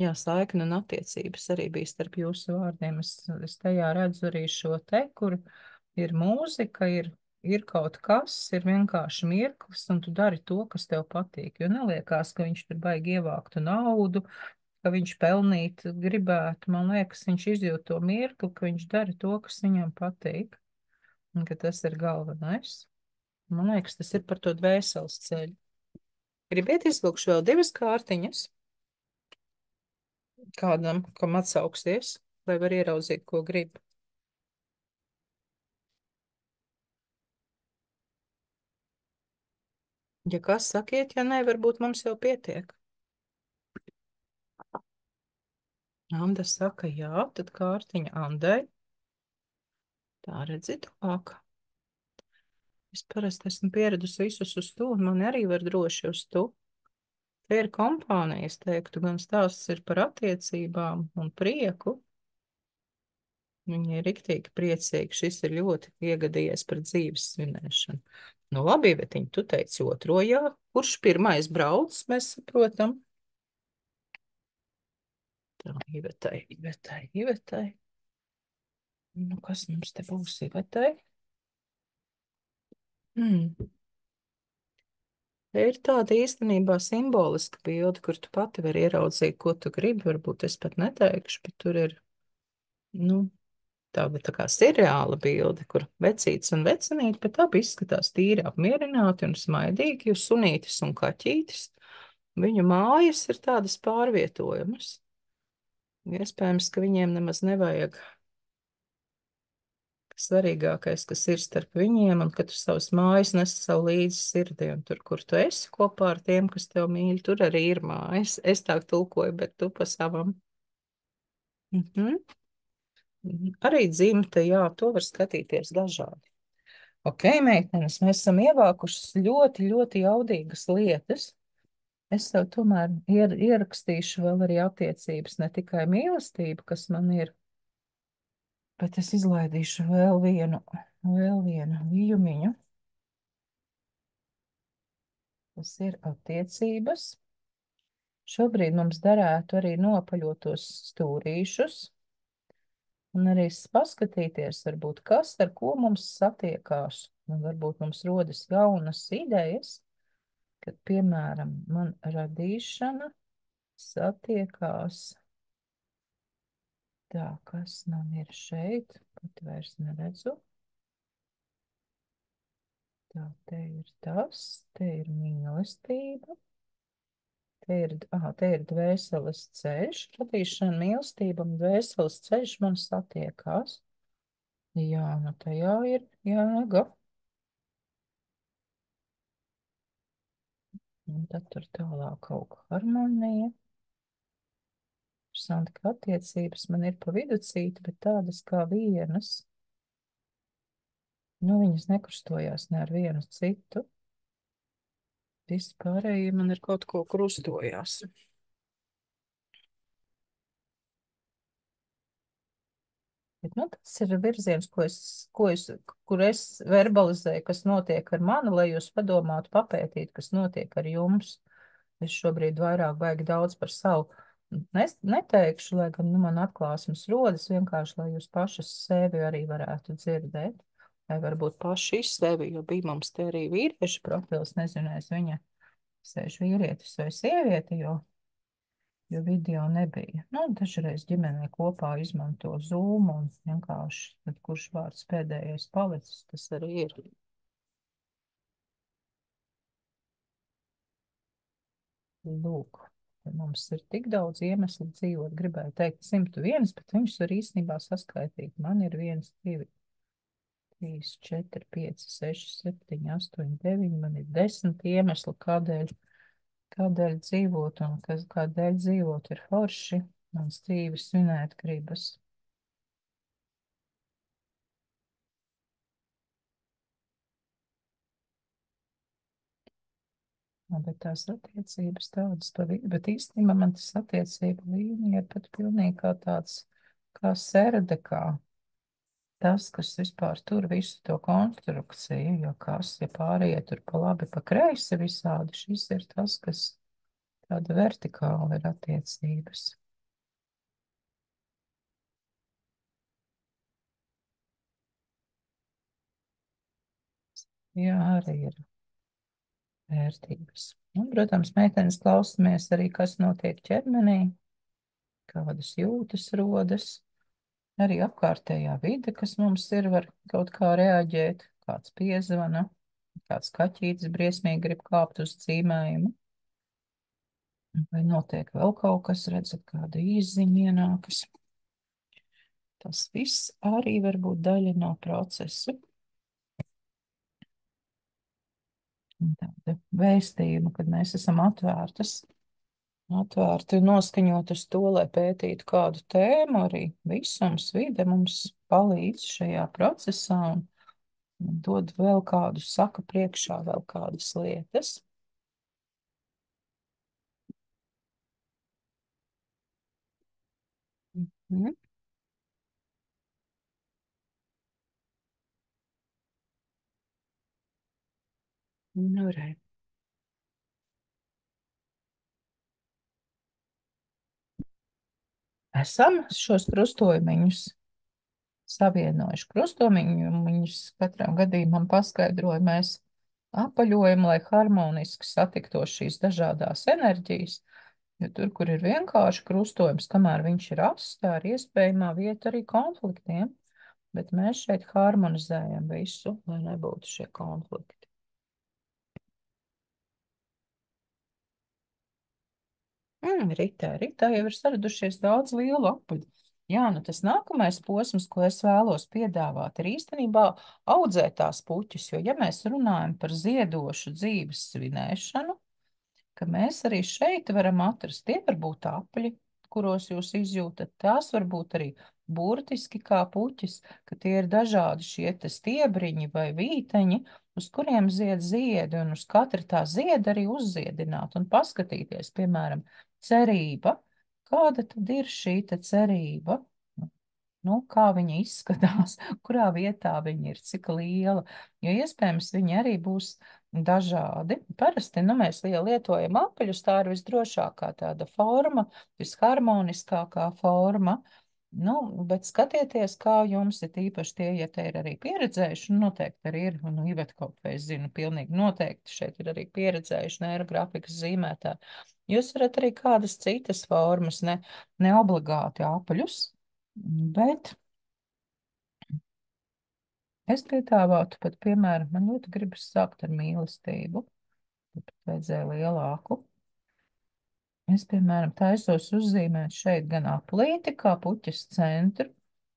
Jā, saikne un attiecības arī bija starp jūsu vārdiem. Es tajā redzu arī šo te, kur ir mūzika, ir kaut kas, ir vienkārši mirklis, un tu dari to, kas tev patīk. Jo neliekās, ka viņš tur baigi ievāktu naudu, ka viņš pelnīt gribētu. Man liekas, viņš izjūt to mirkli, ka viņš dara to, kas viņam patīk, un ka tas ir galvenais. Man liekas, tas ir par to dvēseles ceļu. Gribiet izvilkšu vēl divas kārtiņas, kādam, kam atsauksies, lai var ieraudzīt, ko grib. Ja kas sakiet, ja nē, varbūt mums jau pietiek. Anda saka, jā, tad kārtiņa Andai. Tā redzi tuvāk. Es parasti esmu pieradusi visus uz to, un man arī var droši uz to. Te ir kompānija, es teiktu, gan stāsts ir par attiecībām un prieku. Viņi ir riktīgi priecīgi. Šis ir ļoti iegadījies par dzīves svinēšanu. Nu labi, bet viņi tu teici otro, jā. Kurš pirmais brauc, mēs saprotam. Tā, Ivetai, Ivetai, Ivetai. Nu, kas mums te būs Ivetai? Te ir tāda īstenībā simboliska bilde, kur tu pati vari ieraudzīt, ko tu gribi. Varbūt es pat neteikšu, bet tur ir, nu, tāda tā kā seriāla bilde, kur vecītis un vecinīti, bet abi izskatās tīri apmierināti un smaidīgi, jo sunītis un kaķītis. Viņu mājas ir tādas pārvietojamas. Iespējams, ka viņiem nemaz nevajag svarīgākais, kas ir starp viņiem, un ka tu savas mājas nes savu līdzi sirdī, un tur, kur tu esi kopā ar tiem, kas tev mīl, tur arī ir mājas. Es tā tulkoju, bet tu pa savam. Mhm. Arī dzimta, jā, to var skatīties dažādi. Ok, meitenes, mēs esam ievākušas ļoti, ļoti jaudīgas lietas. Es tev tomēr ierakstīšu vēl arī attiecības, ne tikai mīlestību, kas man ir, bet es izlaidīšu vēl vienu vijumiņu. Tas ir attiecības. Šobrīd mums derētu arī nopaļot tos stūrīšus un arī paskatīties, varbūt, kas ar ko mums satiekās. Un varbūt mums rodas jaunas idejas, kad, piemēram, man radīšana satiekās. Tā, kas man ir šeit? Pat vairs neredzu. Tā, te ir tas, te ir mīlestība. Te ir dvēseles ceļš, radīšana, mīlestība un dvēseles ceļš man satiekās. Jā, nu tajā ir jēga. Un tad tur tālāk kaut kā harmonija. Interesanti, ka attiecības man ir pa viducīti, bet tādas kā vienas. Nu, viņas nekrustojās ne ar vienu citu. Visi pārējie man ir kaut ko krustojās. Bet, nu, tas ir virziens, kur es verbalizēju, kas notiek ar mani, lai jūs padomātu, papētītu, kas notiek ar jums. Es šobrīd vairāk baigi daudz par savu neteikšu, lai gan nu, man atklāsmes rodas vienkārši, lai jūs pašas sevi arī varētu dzirdēt. Vai varbūt paši sevi, jo bija mums te arī vīriešu profils, nezinu, es viņa sēž vīrietis vai sieviete, jo video nebija. Nu, dažreiz ģimenē kopā izmanto Zoom un vienkārši, tad kurš vārds pēdējais palicis, tas arī ir. Lūk, te mums ir tik daudz iemeslu dzīvot. Gribēju teikt 101, bet viņš var īstenībā saskaitīt. Man ir 1, 2, 3, 4, 5, 6, 7, 8, 9. Man ir 10 iemesli, kādēļ dzīvot un kādēļ dzīvot ir forši. Mans dzīves svinēt gribas. Bet tās attiecības tādas pa vidu, bet īstenībā man tas attiecība līnija ir pat pilnīgi kā tāds, kā serde, kā tas, kas vispār tur visu to konstrukciju, jo kas, ja pārējie tur pa labi, pa kreisi visādi, šis ir tas, kas tāda vertikāla ir attiecības. Jā, arī ir vērtības. Un, protams, meitenes klausamies arī, kas notiek ķermenī, kādas jūtas rodas. Arī apkārtējā vide, kas mums ir, var kaut kā reaģēt, kāds piezvana, kāds kaķītis briesmīgi grib kāpt uz zīmējumu, vai notiek vēl kaut kas, redzat, kāda īsziņa ienākas. Tas viss arī var būt daļa no procesa. Un tāda vēstījuma, kad mēs esam atvērti un noskaņot uz to, lai pētītu kādu tēmu, arī visums, vide mums palīdz šajā procesā un dod vēl kādu, saka priekšā vēl kādas lietas. Mhm. Nu, re. Esam šos krustojumiņus savienojuši. Krustojumiņus katram gadījumam paskaidroju, mēs apaļojam, lai harmoniski satiktos šīs dažādās enerģijas, jo tur, kur ir vienkārši krustojums, kamēr viņš ir ass, tā ir iespējamā vieta arī konfliktiem, bet mēs šeit harmonizējam visu, lai nebūtu šie konflikti. Ritā jau ir saradušies daudz lielu apaļu. Jā, nu tas nākamais posms, ko es vēlos piedāvāt, ir īstenībā audzēt tās puķis, jo ja mēs runājam par ziedošu dzīves svinēšanu, ka mēs arī šeit varam atrast, tie var būt apļi, kuros jūs izjūtat, tās var būt arī burtiski kā puķis, ka tie ir dažādi šie te stiebriņi vai vīteņi, uz kuriem zied ziedi, un uz katra tā zieda arī uzziedināt un paskatīties, piemēram, cerība. Kāda tad ir šī te cerība? Nu, kā viņa izskatās, kurā vietā viņa ir, cik liela, jo iespējams viņi arī būs dažādi. Parasti, nu, mēs lietojam apaļus, tā ir visdrošākā tāda forma, visharmoniskākā forma, nu, bet skatieties, kā jums ir īpaši tie, ja te ir arī pieredzējuši, un noteikti arī ir, un Iveta kaut vai es zinu, pilnīgi noteikti šeit ir arī pieredzējuši neirografikas zīmētā. Jūs varat arī kādas citas formas, ne obligāti apaļus, bet es piedāvātu pat, piemēram, man ļoti gribas sākt ar mīlestību, bet vajadzēja lielāku. Es, piemēram, taisos uzzīmēt šeit gan aplīti, kā puķes centru,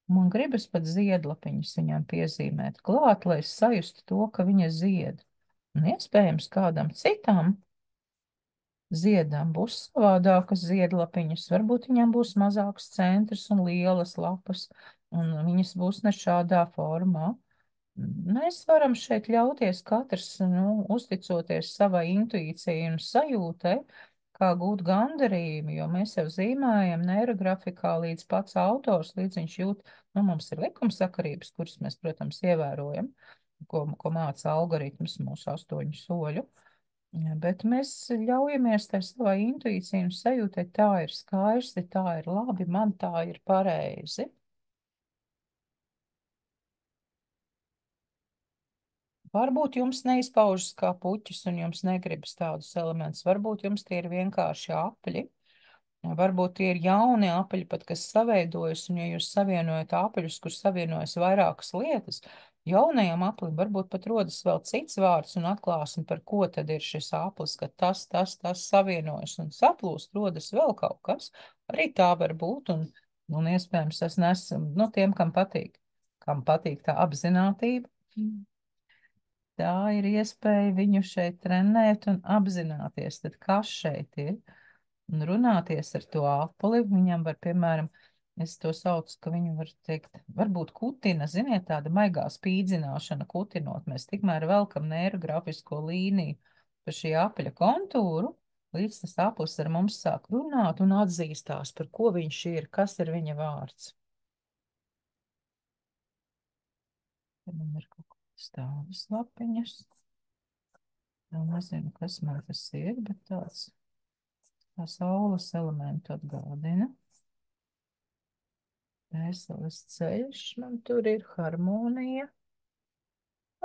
man gribas pat ziedlapiņas viņam piezīmēt klāt, lai es sajustu to, ka viņa zied. Un iespējams kādam citam ziedam būs savādākas ziedlapiņas, varbūt viņam būs mazāks centrs un lielas lapas, un viņas būs ne šādā formā. Mēs varam šeit ļauties katrs, nu, uzticoties savai intuīcijai un sajūtai, kā gūt gandarījumu, jo mēs jau zīmējam neirografikā līdz pats autors, līdz viņš jūt, nu, mums ir likumsakarības, kuras mēs, protams, ievērojam, ko māca algoritms mūsu 8 soļu. Ja, bet mēs ļaujamies tai savai intuīcijai un sajūtai, tā ir skaisti, tā ir labi, man tā ir pareizi. Varbūt jums neizpaužas kā puķis un jums negribas tādus elementus. Varbūt jums tie ir vienkārši apļi. Varbūt tie ir jauni apaļi, pat kas saveidojas, un ja jūs savienojat apaļus, kur savienojas vairākas lietas, jaunajam aplim varbūt pat rodas vēl cits vārds un atklāsme, par ko tad ir šis aplis, ka tas savienojas un saplūst, rodas vēl kaut kas. Arī tā var būt, un iespējams tas nes, nu, tiem, kam patīk tā apzinātība. Tā ir iespēja viņu šeit trenēt un apzināties, tad kas šeit ir. Un runāties ar to apli, viņam var, piemēram, es to saucu, ka viņu var teikt, varbūt kutina, ziniet, tāda maigā spīdzināšana kutinot. Mēs tikmēr velkam neirografisko līniju pa šī apļa kontūru, līdz tas aplis ar mums sāk runāt un atzīstās, par ko viņš ir, kas ir viņa vārds. Tad man ir kaut kādas tādas lapiņas. Vēl nezinu, kas man tas ir, bet tā saules elementu atgādina. Vēseles ceļš, man tur ir harmonija.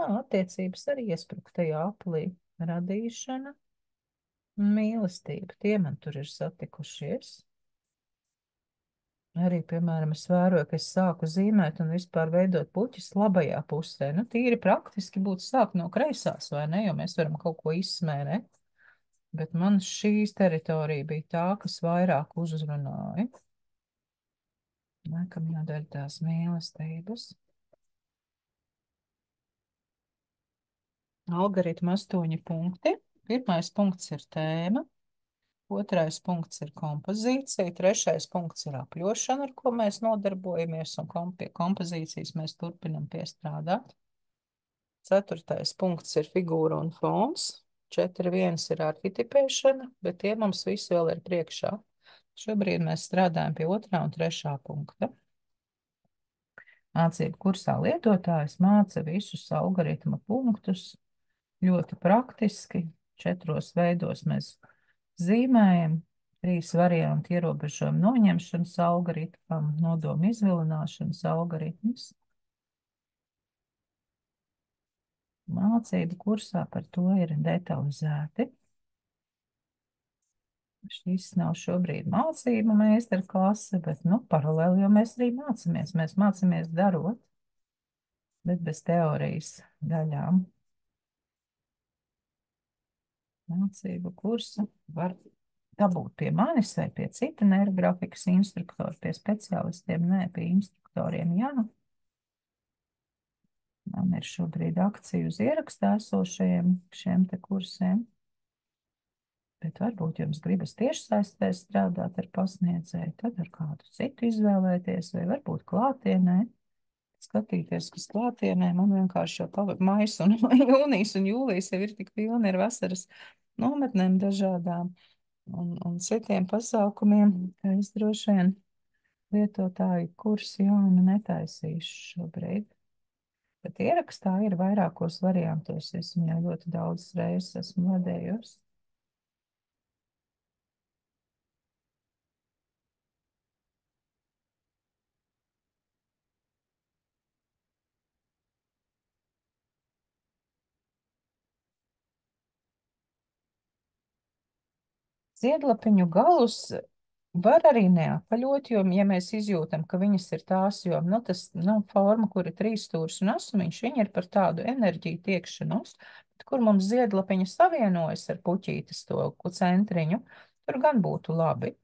Attiecības arī iesprūgtajā aplī. Radīšana un mīlestība. Tie man tur ir satikušies. Arī, piemēram, es vēroju, ka es sāku zīmēt un vispār veidot puķis labajā pusē. Nu, tīri praktiski būtu sākt no kreisās, vai ne? Jo mēs varam kaut ko izsmērēt. Bet man šīs teritorija bija tā, kas vairāk uzrunāja. Nākam jādara tās mīlestības. Algoritma 8 punkti. Pirmais punkts ir tēma, otrais punkts ir kompozīcija, trešais punkts ir apļošana, ar ko mēs nodarbojamies, un pie kompozīcijas mēs turpinam piestrādāt. Ceturtais punkts ir figūra un fons. 4.1 ir arhitipēšana, bet tie mums visi vēl ir priekšā. Šobrīd mēs strādājam pie otrā un trešā punkta. Mācību kursā lietotājs māca visus algoritma punktus ļoti praktiski. 4 veidos mēs zīmējam, 3 variantu ierobežojumu noņemšanas algoritmam, nodomu izvilināšanas algoritms. Mācību kursā par to ir detalizēti. Šis nav šobrīd mācību meistara klase, bet, nu, paralēli jau mēs arī mācāmies. Mēs mācāmies darot, bet bez teorijas daļām. Mācību kursu var dabūt pie manis vai pie cita neirografikas instruktora, pie speciālistiem, nē, pie instruktoriem, jā. Man ir šobrīd akcija uz ierakstā esošajiem šiem te kursiem, bet varbūt jums gribas tiešsaistē strādāt ar pasniedzēju, tad ar kādu citu izvēlēties, vai varbūt klātienē. Skatīties, kas klātienē, man vienkārši jau mais un jūnijas un jūlijas jau ir tik pilni ar vasaras nometnēm dažādām un citiem pasākumiem, ka es droši vien lietotāju kursu jaunu netaisīšu šobrīd. Bet ierakstā ir vairākos variantos, es viņu jau ļoti daudz reizes esmu vadējusi. Ziedlapiņu galus var arī neapaļot, jo, ja mēs izjūtam, ka viņas ir tās, jo, nu, tas nav forma, kur ir 3 stūris un asumiņš, viņa ir par tādu enerģiju tiekšanos, kur mums ziedlapiņa savienojas ar puķītes to centriņu, tur gan būtu labi.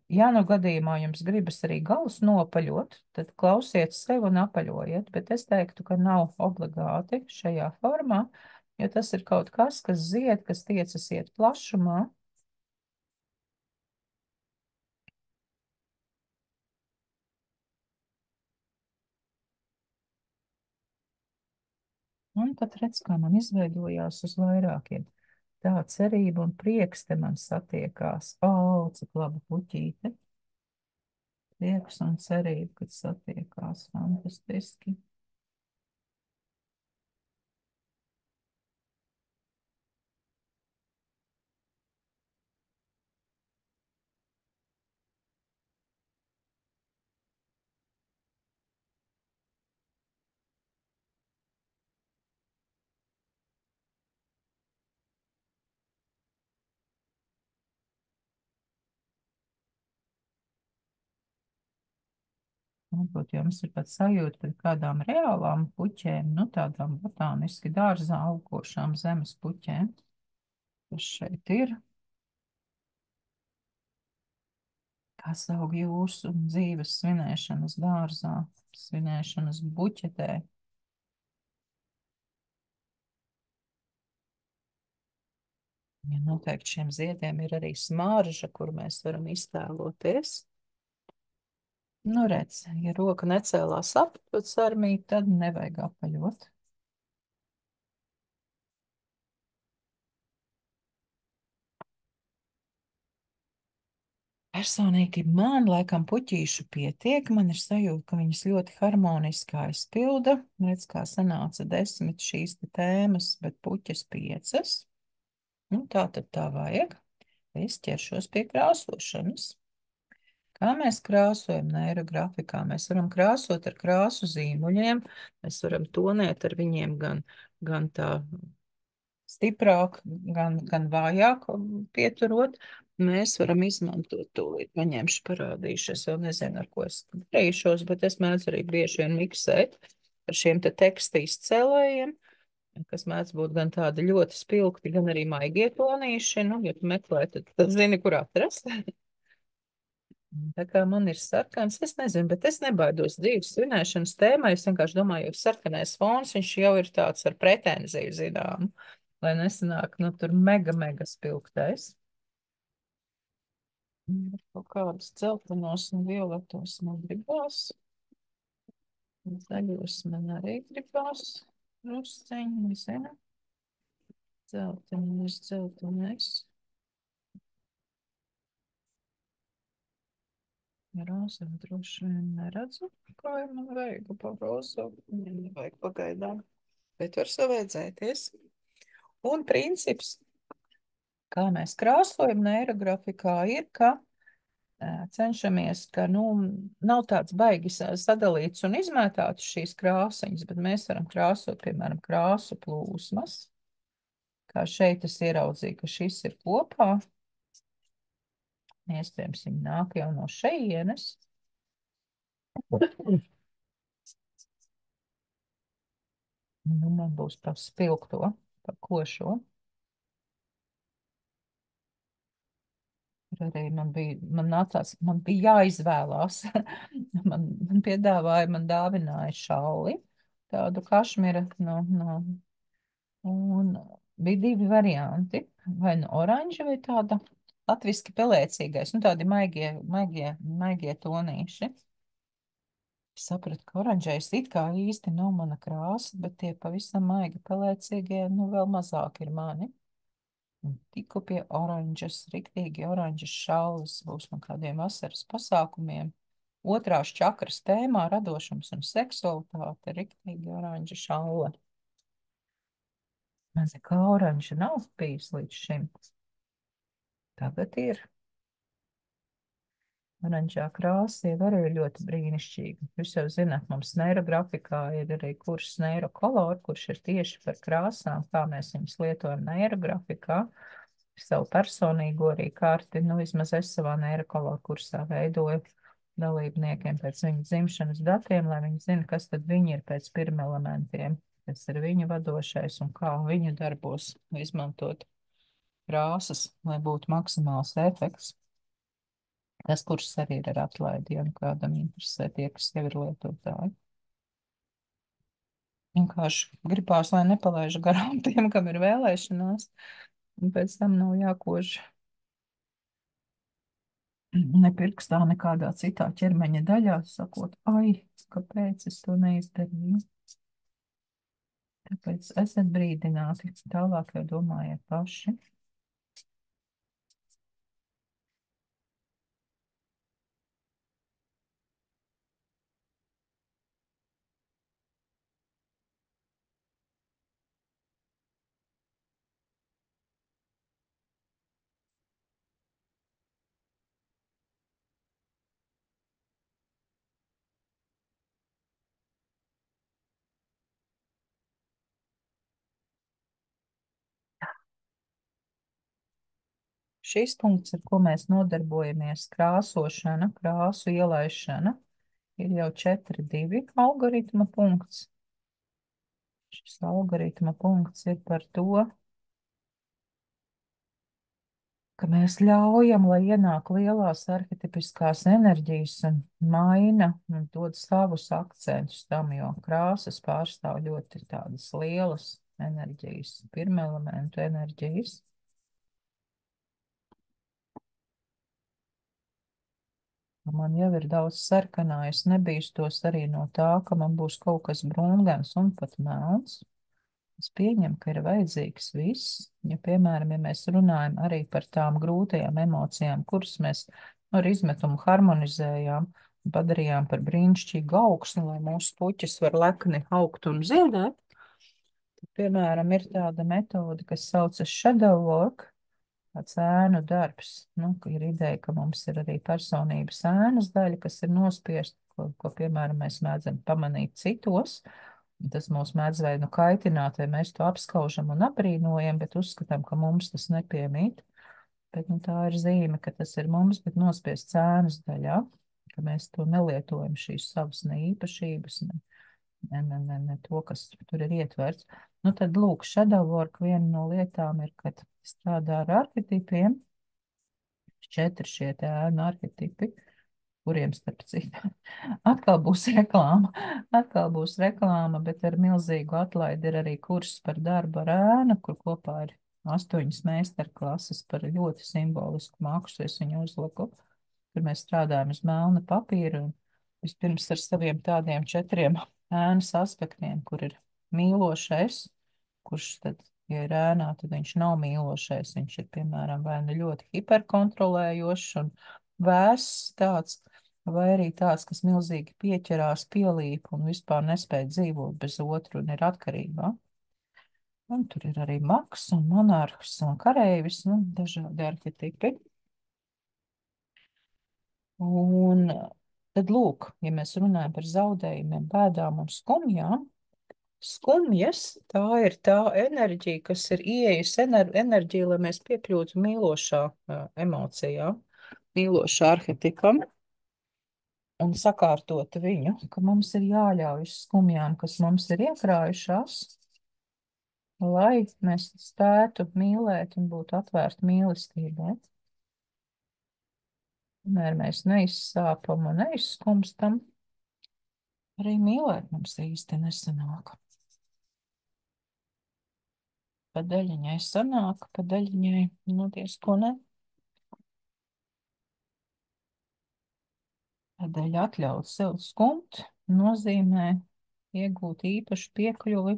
Ja nu gadījumā jums gribas arī galus nopaļot, tad klausiet sev un apaļojiet, bet es teiktu, ka nav obligāti šajā formā, jo tas ir kaut kas, kas zied, kas tiecas iet plašumā. Un tad redz, kā man izveidojās uz vairākiem. Tā cerība un prieks te man satiekās. Cik laba puķīte. Prieks un cerība, kad satiekās. Fantastiski. Varbūt jums ir pat sajūta, ka kādām reālām puķēm, nu tādām botāniski dārzā augošām zemes puķēm, kas šeit ir, kas aug jūsu dzīves svinēšanas dārzā, svinēšanas buķetē. Ja noteikti šiem ziediem ir arī smarža, kur mēs varam iztēloties. Nu, redz, ja roka necēlās apakot sarmīt, tad nevajag apaļot. Personīgi man, laikam, puķīšu pietiek. Man ir sajūta, ka viņas ļoti harmoniski aizpilda. Redz, kā sanāca 10 šīs te tēmas, bet puķes 5. Nu, tā tad tā vajag. Es ķeršos pie krāsošanas. Kā mēs krāsojam neirografikā? Mēs varam krāsot ar krāsu zīmuļiem, mēs varam tonēt ar viņiem gan tā stiprāk, gan vājāk pieturot. Mēs varam izmantot tūlīt, paņemšu, parādīšu. Es vēl nezinu, ar ko es darīšos, bet es mēdzu arī bieži vien miksēt ar šiem te teksta izcēlējiem, kas mēdz būt gan tādi ļoti spilgti, gan arī maigie tonīši. Nu, ja tu meklē, tad zini, kur atrast. Tā kā man ir sarkans, es nezinu, bet es nebaidos dzīves svinēšanas tēmai. Es vienkārši domāju, ka sarkanais fons, viņš jau ir tāds ar pretenziju, zinām, lai nesanāk, nu, tur mega spilgtais. Kaut kādus dzeltenos un violetos man gribās. Zaļos man arī gribās. Rusceņi, nezinu. Dzeltenais. Roza droši vien neredzu, kā ir man vajag pa rozu. Nevajag pagaidām, bet var savaidzēties. Un princips, kā mēs krāsojam neirografikā, ir, ka cenšamies, ka, nu, nav tāds baigi sadalīts un izmētāts šīs krāsiņas, bet mēs varam krāsot, piemēram, krāsu plūsmas. Kā šeit es ieraudzīju, ka šis ir kopā. Iespējams, viņi nāk jau no šejienes. Nu, man būs par spilgto, par košo. Tur arī man bija jāizvēlās. Man piedāvāja, man dāvināja šalli, tādu kašmira, un bija 2 varianti. Vai nu oranži, vai tāda latviski pelēcīgais, nu tādi maigie tonīši. Es sapratu, ka oranžais it kā īsti nav mana krāsa, bet tie pavisam maigi pelēcīgie, nu vēl mazāk ir mani. Un tiku pie oranžas, riktīgi oranžas šalles, būs no kādiem vasaras pasākumiem. Otrās čakras tēmā radošums un seksualitāte, riktīgi oranža šalle. Man nekā oranža nav bijis līdz šim. Tagad ir. Oranžā krāsa jau arī ir ļoti brīnišķīga. Jūs jau zināt, mums neirografikā ir arī kurs neirokolor, kurš ir tieši par krāsām, kā mēs viņus lietojam neirografikā. Savu personīgo arī karti, nu vismaz es savā neirokolor kursā veidoju dalībniekiem pēc viņu dzimšanas datiem, lai viņi zina, kas tad viņi ir pēc pirmelementiem, kas ir viņu vadošais un kā viņu darbos izmantot krāsas, lai būtu maksimāls efekts. Tas kurs arī ir ar atlaidi, ja nu kādam interesē tie, kas jau ir lietotāji. Vienkārši gribās, lai nepalaiž garām tiem, kam ir vēlēšanās, un pēc tam nav jākož ne pirkstā, nekādā citā ķermeņa daļā, sakot, ai, kāpēc es to neizdarīju. Tāpēc esat brīdināti, tālāk jau domājiet paši. Šis punkts, ar ko mēs nodarbojamies, krāsošana, krāsu ielaišana, ir jau 4,2 algoritma punkts. Šis algoritma punkts ir par to, ka mēs ļaujam, lai ienāk lielās arhetipiskās enerģijas un maina un dod savus akcentus tam, jo krāsas pārstāv ļoti tādas lielas enerģijas, pirmelementu enerģijas. Man jau ir daudz sarkanā, es nebīstos arī no tā, ka man būs kaut kas brūngans un pat melns. Es pieņemu, ka ir vajadzīgs viss, ja, piemēram, ja mēs runājam arī par tām grūtajām emocijām, kuras mēs ar izmetumu harmonizējām un padarījām par brīnišķīgu augsni, lai mūsu puķis var lekni augt un ziedēt. Tad, piemēram, ir tāda metode, kas saucas shadow work, tāds ēnu darbs. Nu, ir ideja, ka mums ir arī personības ēnas daļa, kas ir nospiesta, ko piemēram, mēs mēdzam pamanīt citos. Tas mūs mēdz vai nu kaitināt, vai mēs to apskaužam un aprīnojam, bet uzskatām, ka mums tas nepiemīt. Bet nu, tā ir zīme, ka tas ir mums, bet nospiest cēnas daļā, ka mēs to nelietojam, šīs savas neīpašības, ne to, kas tur ir ietverts. Nu, tad, lūk, shadow work viena no lietām ir, kad strādā ar arhetipiem, 4 šie ēnu arhetipi, kuriem, starp citu, atkal būs reklāma, bet ar milzīgu atlaidi ir arī kurs par darbu ar ēnu, kur kopā ir 8 meistarklases par ļoti simbolisku maksu, es viņu uzliku, kur mēs strādājam uz melna papīra un vispirms ar saviem tādiem 4 ēnas aspektiem, kur ir mīlošais, kurš tad, ja ir ēnā, tad viņš nav mīlošais, viņš ir, piemēram, vai nu ļoti hiperkontrolējošs un vēss tāds, vai arī tāds, kas milzīgi pieķerās, pielīp un vispār nespēja dzīvot bez otru un ir atkarībā. Un tur ir arī maks un monarhs un kareivis, nu, dažādi arhetipi. Un tad, lūk, ja mēs runājam par zaudējumiem, bēdām un skumjām, skumjas, tā ir tā enerģija, kas ir ieejas enerģija, lai mēs piekļūtu mīlošā emocijā, mīlošā arhetipam un sakārtot viņu, ka mums ir jāļauj skumjām, kas mums ir iekrājušās, lai mēs spētu mīlēt un būt atvērti mīlestībai. Kamēr mēs neizsāpam un neizskumstam, arī mīlēt mums īsti nesanāk. Pa daļiņai sanāk, pa daļiņai, nu, diezko ne. Tādēļ atļaut sev skumt nozīmē iegūt īpašu piekļuvi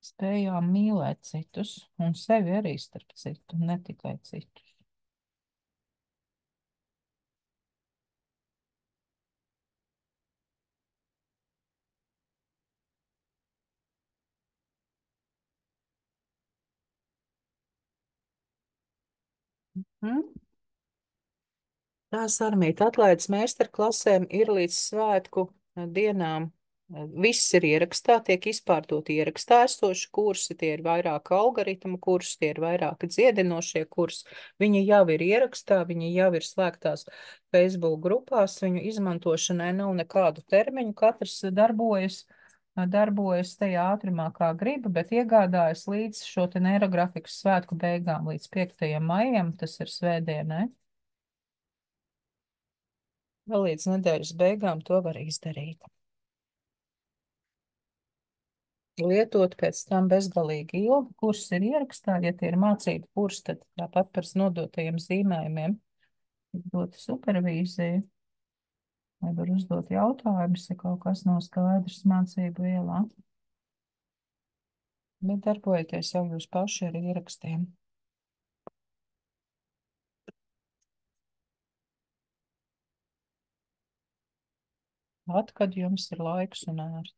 spējām mīlēt citus un sevi arī starp citu, ne tikai citus. Mm? Tās armīta atlaides meistarklasēm ir līdz svētku dienām. Viss ir ierakstā, tiek izpārtoti ierakstā esoši kursi, tie ir vairāk algoritmu kursi, tie ir vairāk dziedinošie kursi. Viņi jau ir ierakstā, viņi jau ir slēgtās Facebook grupās, viņu izmantošanai nav nekādu termiņu, katrs darbojas tajā ātrumā, kā grib, bet iegādājas līdz šo te neirografikas svētku beigām, līdz 5. maijam, tas ir svētdienai. Vēl līdz nedēļas beigām to var izdarīt. Lietot pēc tam bezgalīgi ilgi, kurs ir ierakstā, ja tie ir mācību kursi, tad tāpat par nodotajiem zīmējumiem dot supervīziju, vai var uzdot jautājumus, ja kaut kas nav skaidrs mācību vielā. Bet darbojieties jau jūs paši ar ierakstiem. At, kad jums ir laiks un ērti.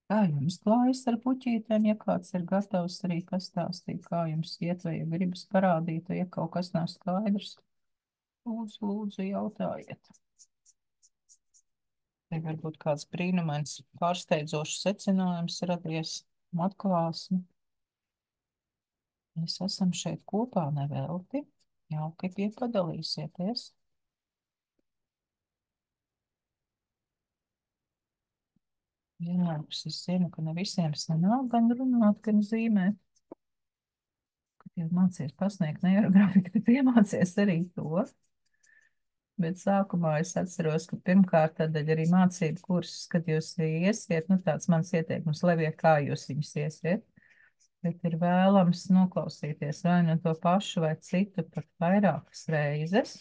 Kā jums klājas ar puķītēm, ja kāds ir gatavs arī pastāstīt, kā jums iet, vai ja gribas parādīt, vai ja kaut kas nav skaidrs? Lūdzu, lūdzu, jautājiet. Te varbūt kāds brīnumains, pārsteidzošs secinājums radies un atklāsmi. Mēs esam šeit kopā nevelti. Jauki piepadalīsieties. Vienlaikus es zinu, ka ne visiem sanāk gan runāt, gan zīmēt. Kad jūs mācies pasniegt neirografiku, tad iemācies arī to. Bet sākumā es atceros, ka pirmkārt tādēļ arī mācību kursus, kad jūs iesiet, nu tāds mans ieteikums, Levie, kā jūs viņus iesiet, bet ir vēlams noklausīties vai nu to pašu vai citu pat vairākas reizes,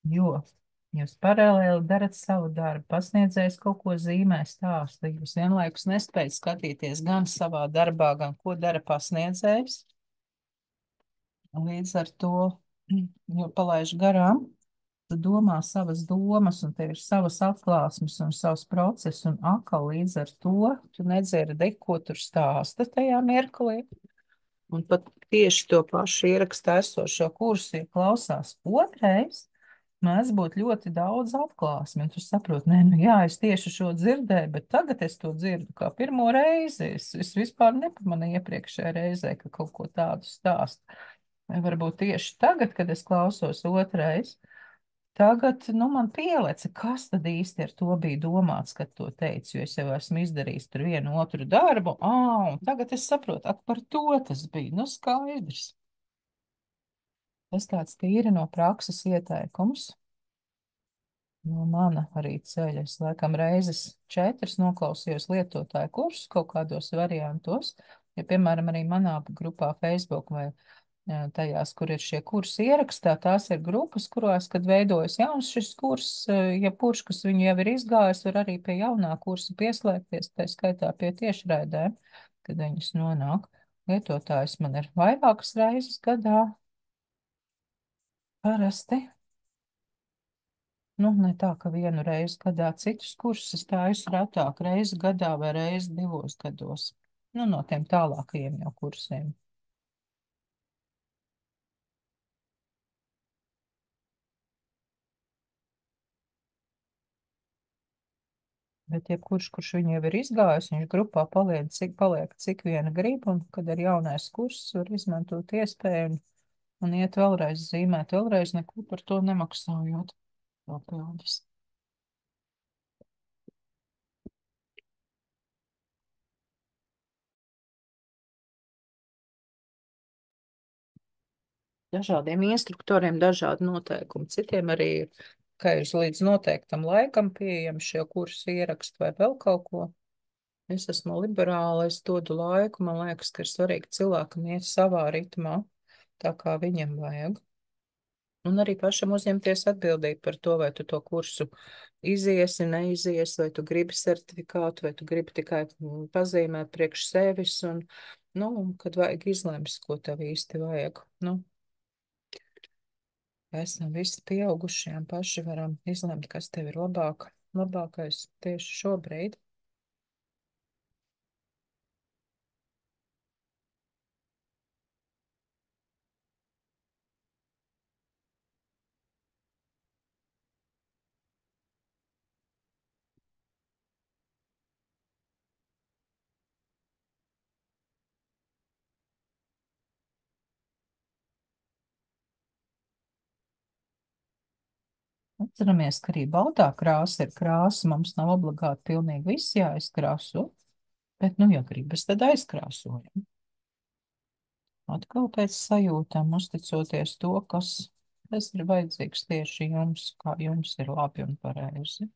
jo jūs paralēli darat savu darbu, pasniedzējs kaut ko zīmē stāstu, jūs vienlaikus nespējat skatīties gan savā darbā, gan ko dara pasniedzējs, līdz ar to, jo palaiž garām, tu domā savas domas, un tev ir savas atklāsmes un savs process, un atkal līdz ar to tu nedzirdi, ko tur stāsta tajā mirklī. Un pat tieši to pašu ierakstā esošo kursu, ja klausās otrais, mēdz būt ļoti daudz atklāsmi. Un tu saproti, nē, nu jā, es tieši šo dzirdēju, bet tagad es to dzirdu kā pirmo reizi. Es vispār nepamanīju iepriekšējā reizē, ka kaut ko tādu stāst. Vai varbūt tieši tagad, kad es klausos otrais, tagad, nu, man pieleca, kas tad īsti ar to bija domāts, kad to teicu, jo es jau esmu izdarījis tur vienu otru darbu, un tagad es saprotu, ak, par to tas bija, nu, skaidrs. Tas tāds tīri no prakses ieteikums. No mana arī ceļa. Es laikam reizes 4 noklausījos lietotāju kursus kaut kādos variantos. Ja, piemēram, arī manā grupā Facebook vai tajās, kur ir šie kursi ierakstā, tās ir grupas, kurās, kad veidojas jauns šis kurs, ja kurš, kas viņu jau ir izgājis, var arī pie jaunā kursa pieslēgties, tā skaitā pie tiešraidēm, kad viņas nonāk. Lietotājs man ir vairākas reizes gadā parasti. Nu, ne tā, ka vienu reizi gadā, citus kursus es taisu retāk, reizi gadā vai reizi 2 gados. Nu, no tiem tālākajiem jau kursiem. Bet jebkurš, kurš viņu jau ir izgājis, viņš grupā paliek, cik viena grib, un kad ir jaunais kurs, var izmantot iespēju un iet vēlreiz zīmēt, vēlreiz neko par to nemaksājot. Papildus. Dažādiem instruktoriem dažādi noteikumi, citiem arī ir, ka ir līdz noteiktam laikam pieejami šie kursu ieraksti vai vēl kaut ko. Es esmu liberāla, es dodu laiku, man liekas, ka ir svarīgi cilvēkam iet savā ritmā, tā kā viņam vajag. Un arī pašam uzņemties atbildību par to, vai tu to kursu iziesi, neiziesi, vai tu gribi certifikātu, vai tu gribi tikai pazīmēt priekš sevis, un, nu, kad vajag izlems, ko tev īsti vajag. Nu, esam visi pieaugušie un paši varam izlemt, kas tev ir labākais tieši šobrīd. Atceramies, ka arī baltā krāsa ir krāsa, mums nav obligāti pilnīgi viss jāizkrāso, bet, nu, ja gribas, tad aizkrāsojam. Atkal pēc sajūtām, uzticoties to, kas ir vajadzīgs tieši jums, kā jums ir labi un pareizi.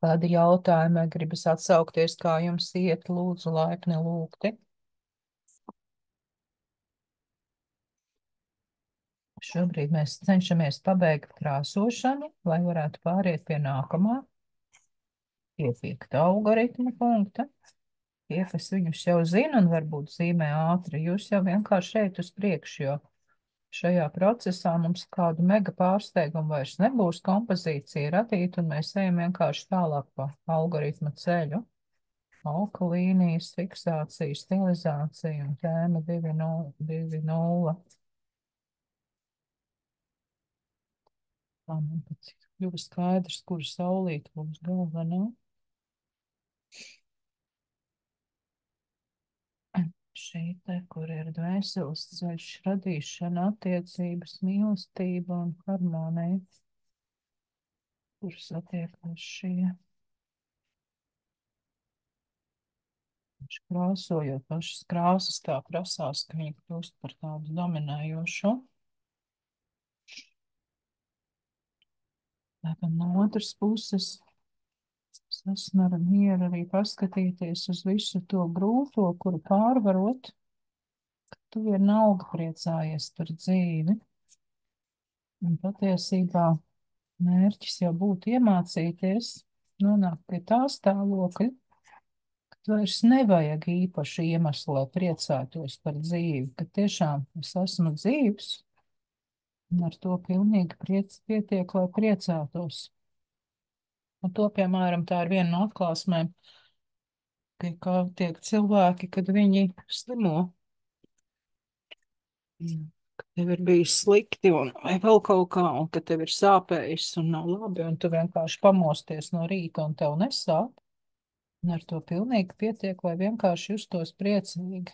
Kādi jautājumi gribas atsaukties, kā jums iet, lūdzu, laipni lūgti. Šobrīd mēs cenšamies pabeigt krāsošanu, lai varētu pāriet pie nākamā, piepiekta algoritma punkta. Tie, kas viņus jau zina un varbūt zīmē ātri, jūs jau vienkārši šeit uz priekšu, jo šajā procesā mums kādu mega pārsteigumu vairs nebūs, kompozīcija radīta, un mēs ejam vienkārši tālāk pa algoritma ceļu. Auka līnijas, fiksācija, stilizācija un tēma 2.0. Tā man pat kļuva skaidrs, kura saulīte būs galvenā. Šī te, kur ir dvēseles ceļš, radīšana, attiecības, mīlestība un harmonija, kuras attiekās šie. Krāsojot pašas krāsas, tā prasās, ka viņi kļūst par tādu dominējošu. Tātad no otras puses, es esmu ar mieru arī paskatīties uz visu to grūto, kuru pārvarot, ka tu vienalga priecājies par dzīvi. Un patiesībā mērķis jau būtu iemācīties nonākt pie tā stāvokļa, ka vairs nevajag īpašu iemeslu, lai priecātos par dzīvi, ka tiešām es esmu dzīvs, un ar to pilnīgi pietiek, lai priecātos. Un to, piemēram, tā ir viena no atklāsmēm, kā tiek cilvēki, kad viņi slimo. Ka tev ir bijis slikti vai vēl kaut kā, un ka tev ir sāpējis un nav labi, un tu vienkārši pamosties no rīta un tev nesāp. Un ar to pilnīgi pietiek, lai vienkārši justos priecīgi.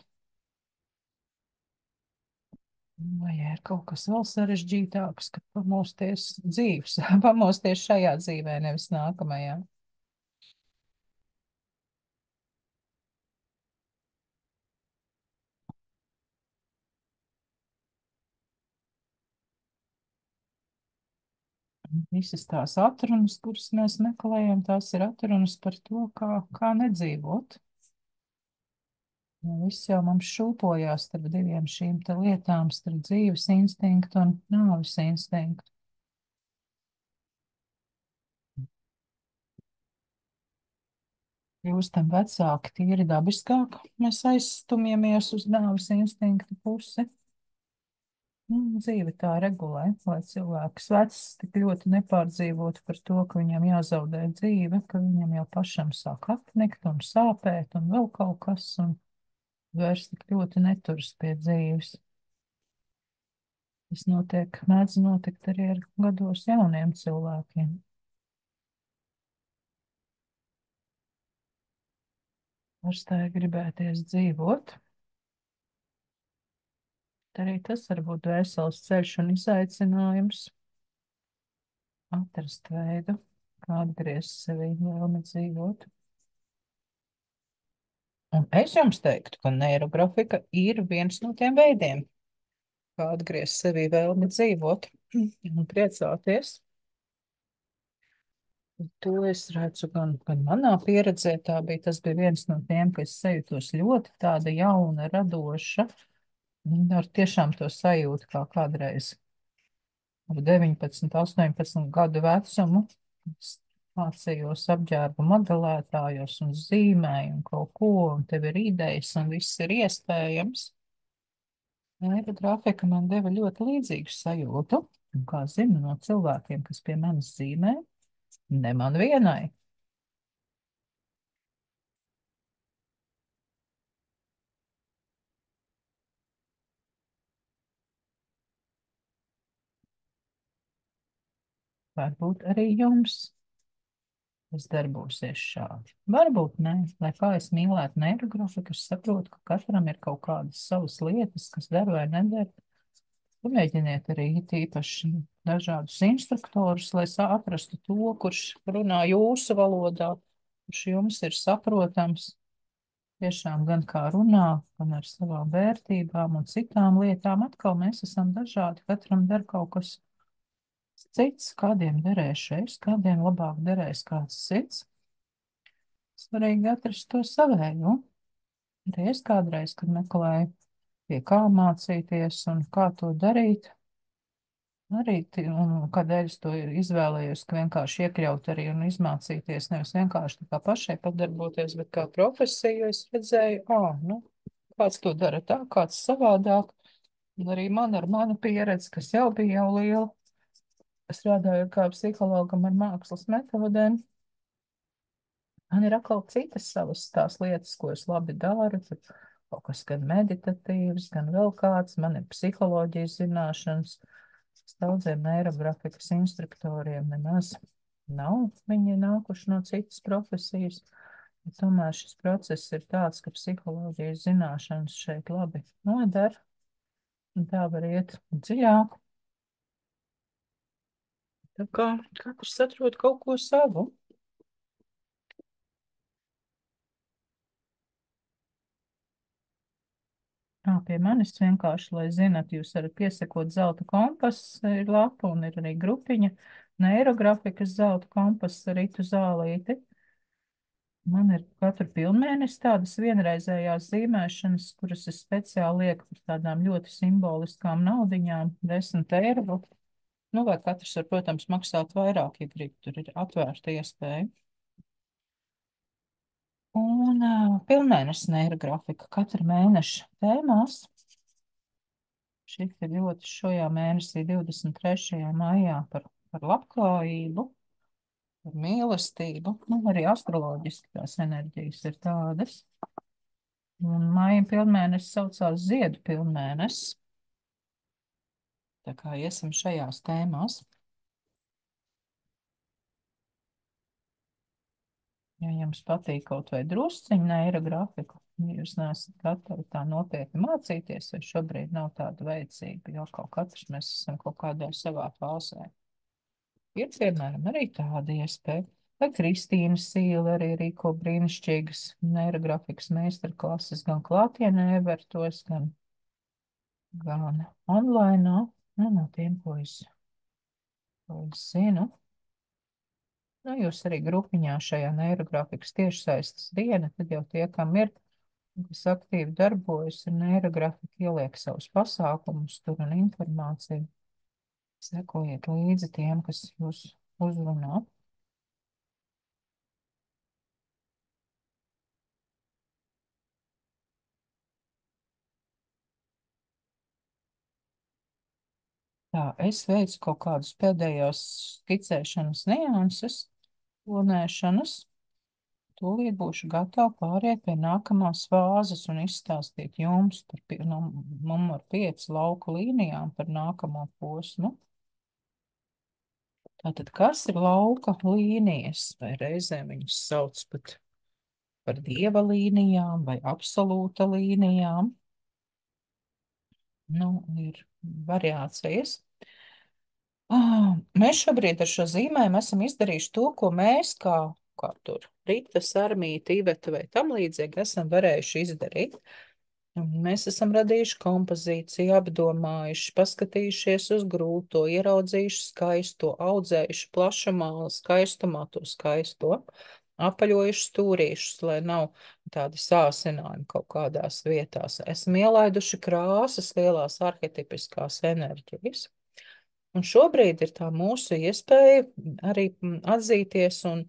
Vai ir kaut kas vēl sarežģītāks, kad pamosties dzīves, pamosties šajā dzīvē, nevis nākamajā. Visas tās atrunas, kuras mēs meklējam, tās ir atrunas par to, kā nedzīvot. Viss jau mums šūpojās starp diviem šīm te lietām, starp dzīves instinktu un nāves instinktu. Kļūstam vecāki, tīri dabiskāk, mēs aizstumjamies uz nāves instinktu pusi. Dzīve tā regulē, lai cilvēks vecs tik ļoti nepārdzīvotu par to, ka viņam jāzaudē dzīve, ka viņam jau pašam sāk apnikt un sāpēt un vēl kaut kas, un vairs tik ļoti neturas pie dzīves. Tas mēdz notikt arī ar gados jauniem cilvēkiem. Parstāja gribēties dzīvot. Arī tas var būt dvēseles ceļš un izaicinājums. Atrast veidu, kā atgriezt sevi vēlmi dzīvot. Un es jums teiktu, ka neirografika ir viens no tiem veidiem, kā atgriezt sevi vēlmi dzīvot un priecāties. To es redzu gan manā pieredzē, tas bija viens no tiem, ka es sajūtos ļoti tāda jauna, radoša, ar tiešām to sajūtu, kā kādreiz ar 19, 18 gadu vecumu. Es mācījos apģērbu modelētājos un zīmēju un kaut ko, un tev ir idejas un viss ir iespējams. Aerografika man deva ļoti līdzīgu sajūtu, un kā zinu no cilvēkiem, kas pie manis zīmē, ne man vienai. Varbūt arī jums tas darbosies šādi. Varbūt nē, lai kā es mīlētu neirografiku, es saprotu, ka katram ir kaut kādas savas lietas, kas der vai neder. Pamēģiniet arī tīpaši dažādus instruktorus, lai atrastu to, kurš runā jūsu valodā, kurš jums ir saprotams. Tiešām gan kā runā, gan ar savām vērtībām un citām lietām. Atkal mēs esam dažādi, katram der kaut kas cits, kādiem derēs šeit, kādiem labāk derēs kāds cits. Svarīgi atrast to savējo. Arī es kādreiz, kad meklēju, pie kā mācīties un kā to darīt, arī, un kādēļ es to izvēlējos, ka vienkārši iekļaut arī un izmācīties, nevis vienkārši tā kā pašai padarboties, bet kā profesiju, es redzēju, nu, kāds to dara tā, kāds savādāk. Un arī man ar manu pieredzi, kas jau bija jau liela, strādāju kā psihologam ar mākslas metodēm. Man ir atkal citas savas tās lietas, ko es labi daru. Tad kaut kas gan meditatīvs, gan vēl kāds. Man ir psiholoģijas zināšanas. Es daudziem neirografikas instruktoriem nemaz nav. Viņi ir nākuši no citas profesijas. Bet tomēr šis process ir tāds, ka psiholoģijas zināšanas šeit labi noder. Un tā var iet dziļāk. Tā kā katrs atrod kaut ko savu. Pie manis vienkārši, lai zinat, jūs varat piesakot zelta kompasu, ir lapa un ir arī grupiņa neirografikas zelta kompasu ritu zālīti. Man ir katru pilnmēnesi tādas vienreizējās zīmēšanas, kuras es speciāli lieku par tādām ļoti simboliskām naudiņām, 10 eiro. Nu, vai katrs var, protams, maksāt vairāk, ja grib, tur ir atvērta iespēja. Un pilnmēnesis neirografika katra mēneša tēmās. Šis ir ļoti šajā mēnesī, 23. maijā, par labklājību, par mīlestību. Nu, arī astroloģiski tās enerģijas ir tādas. Un maija pilnmēnesis saucās Ziedu pilnmēnesis. Tā kā iesim šajās tēmās. Ja jums patīk kaut vai drusciņi neirografiku, ja jūs neesat gatavi tā nopietni mācīties, vai šobrīd nav tāda vajadzība, jo kaut katrs mēs esam kaut kādā savā fāzē. Ir, piemēram, arī tāda iespēja. Vai Kristīna Sīla arī rīko brīnišķīgas neirografikas meistarklases gan klātienē evertos, gan online. Nu, no tiem, ko es zinu. Nu, jūs arī grupiņā šajā neirografikas tiešsaistes diena, tad jau tie, kam ir, kas aktīvi darbojas ar neirografika, ieliek savus pasākumus tur un informāciju. Sekojiet līdzi tiem, kas jūs uzrunā. Tā, es veicu kaut kādus pēdējos skicēšanas nianses, plonēšanas. Tūlīt būšu gatava pāriet pie nākamās fāzes un izstāstīt jums par numur 5 lauku līnijām par nākamo posmu. Tātad, kas ir lauka līnijas, vai reizēm viņus sauc pat par dieva līnijām vai absolūta līnijām? Nu, ir variācijas. Mēs šobrīd ar šo zīmēm esam izdarījuši to, ko mēs kā tur Rita, Sarmīta, Iveta vai tam līdzīgi esam varējuši izdarīt. Mēs esam radījuši kompozīciju, apdomājuši, paskatījušies uz grūto, ieraudzījuši skaisto, audzējuši plašumā, skaistumā to skaisto, apaļojuši stūrīšus, lai nav tādi sāsinājumi kaut kādās vietās. Esam ielaiduši krāsas, lielās arhetipiskās enerģijas. Un šobrīd ir tā mūsu iespēja arī atzīties un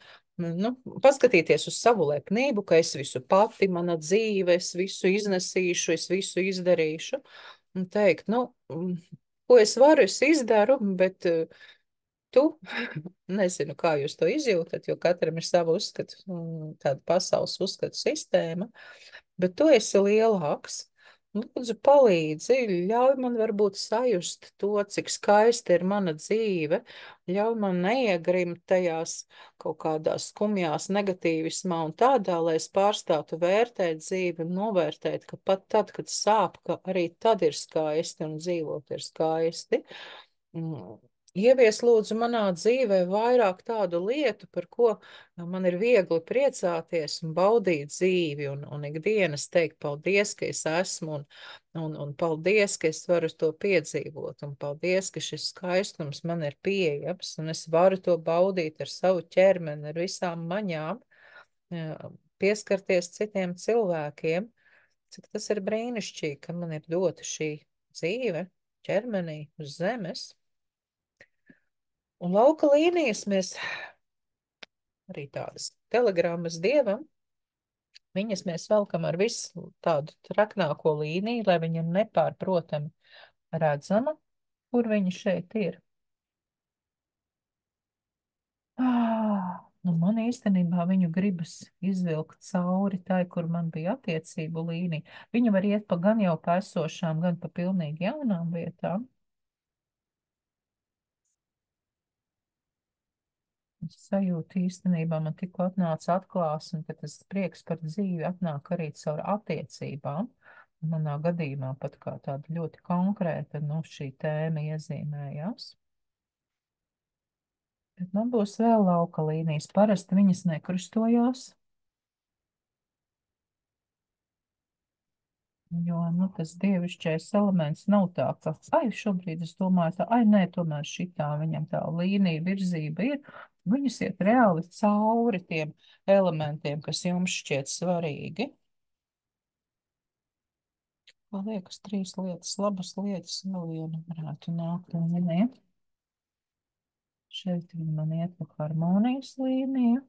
paskatīties uz savu lepnību, ka es visu pati, mana dzīve, es visu iznesīšu, es visu izdarīšu. Un teikt, ko es varu, es izdaru, bet tu, nezinu, kā jūs to izjūtat, jo katram ir sava uzskatu, tāda pasaules uzskatu sistēma, bet tu esi lielāks. Lūdzu, palīdzi, ļauj man varbūt sajust to, cik skaista ir mana dzīve, ļauj man neiegrimt tajās kaut kādās skumjās negatīvismā un tādā, lai es pārstātu vērtēt dzīvi un novērtēt, ka pat tad, kad sāp, ka arī tad ir skaisti un dzīvot ir skaisti. Ievies lūdzu manā dzīvē vairāk tādu lietu, par ko man ir viegli priecāties un baudīt dzīvi un ikdienas teikt paldies, ka es esmu un paldies, ka es varu to piedzīvot un paldies, ka šis skaistums man ir pieejams un es varu to baudīt ar savu ķermeni, ar visām maņām. pieskarties citiem cilvēkiem, cik tas ir brīnišķīgi, ka man ir dota šī dzīve ķermenī uz zemes. Un lauka līnijas mēs arī tādas telegrammas dievam, viņas mēs velkam ar visu tādu traknāko līniju, lai viņam nepārprotami redzama, kur viņi šeit ir. Nu, man īstenībā viņu gribas izvilkt cauri tai, kur man bija attiecību līnija. Viņa var iet pa gan jau pa esošām, gan pa pilnīgi jaunām vietām. Es sajūtu īstenībā, man tikko atnāca atklāsme, ka tas prieks par dzīvi atnāk arī caur attiecībām. Manā gadījumā pat kā tāda ļoti konkrēta, nu, šī tēma iezīmējās. Bet man būs vēl lauka līnijas. Parasti viņas nekrustojās, jo, nu, tas dievišķais elements nav tā, ka, ai, šobrīd es domāju tā, ai, nē, tomēr šitā viņam tā līnija virzība ir. Viņas iet reāli cauri tiem elementiem, kas jums šķiet svarīgi. Man liekas, 3 lietas, labas lietas, vēl viena varētu nākt līnija. Šeit viņi man iet pa harmonijas līniju.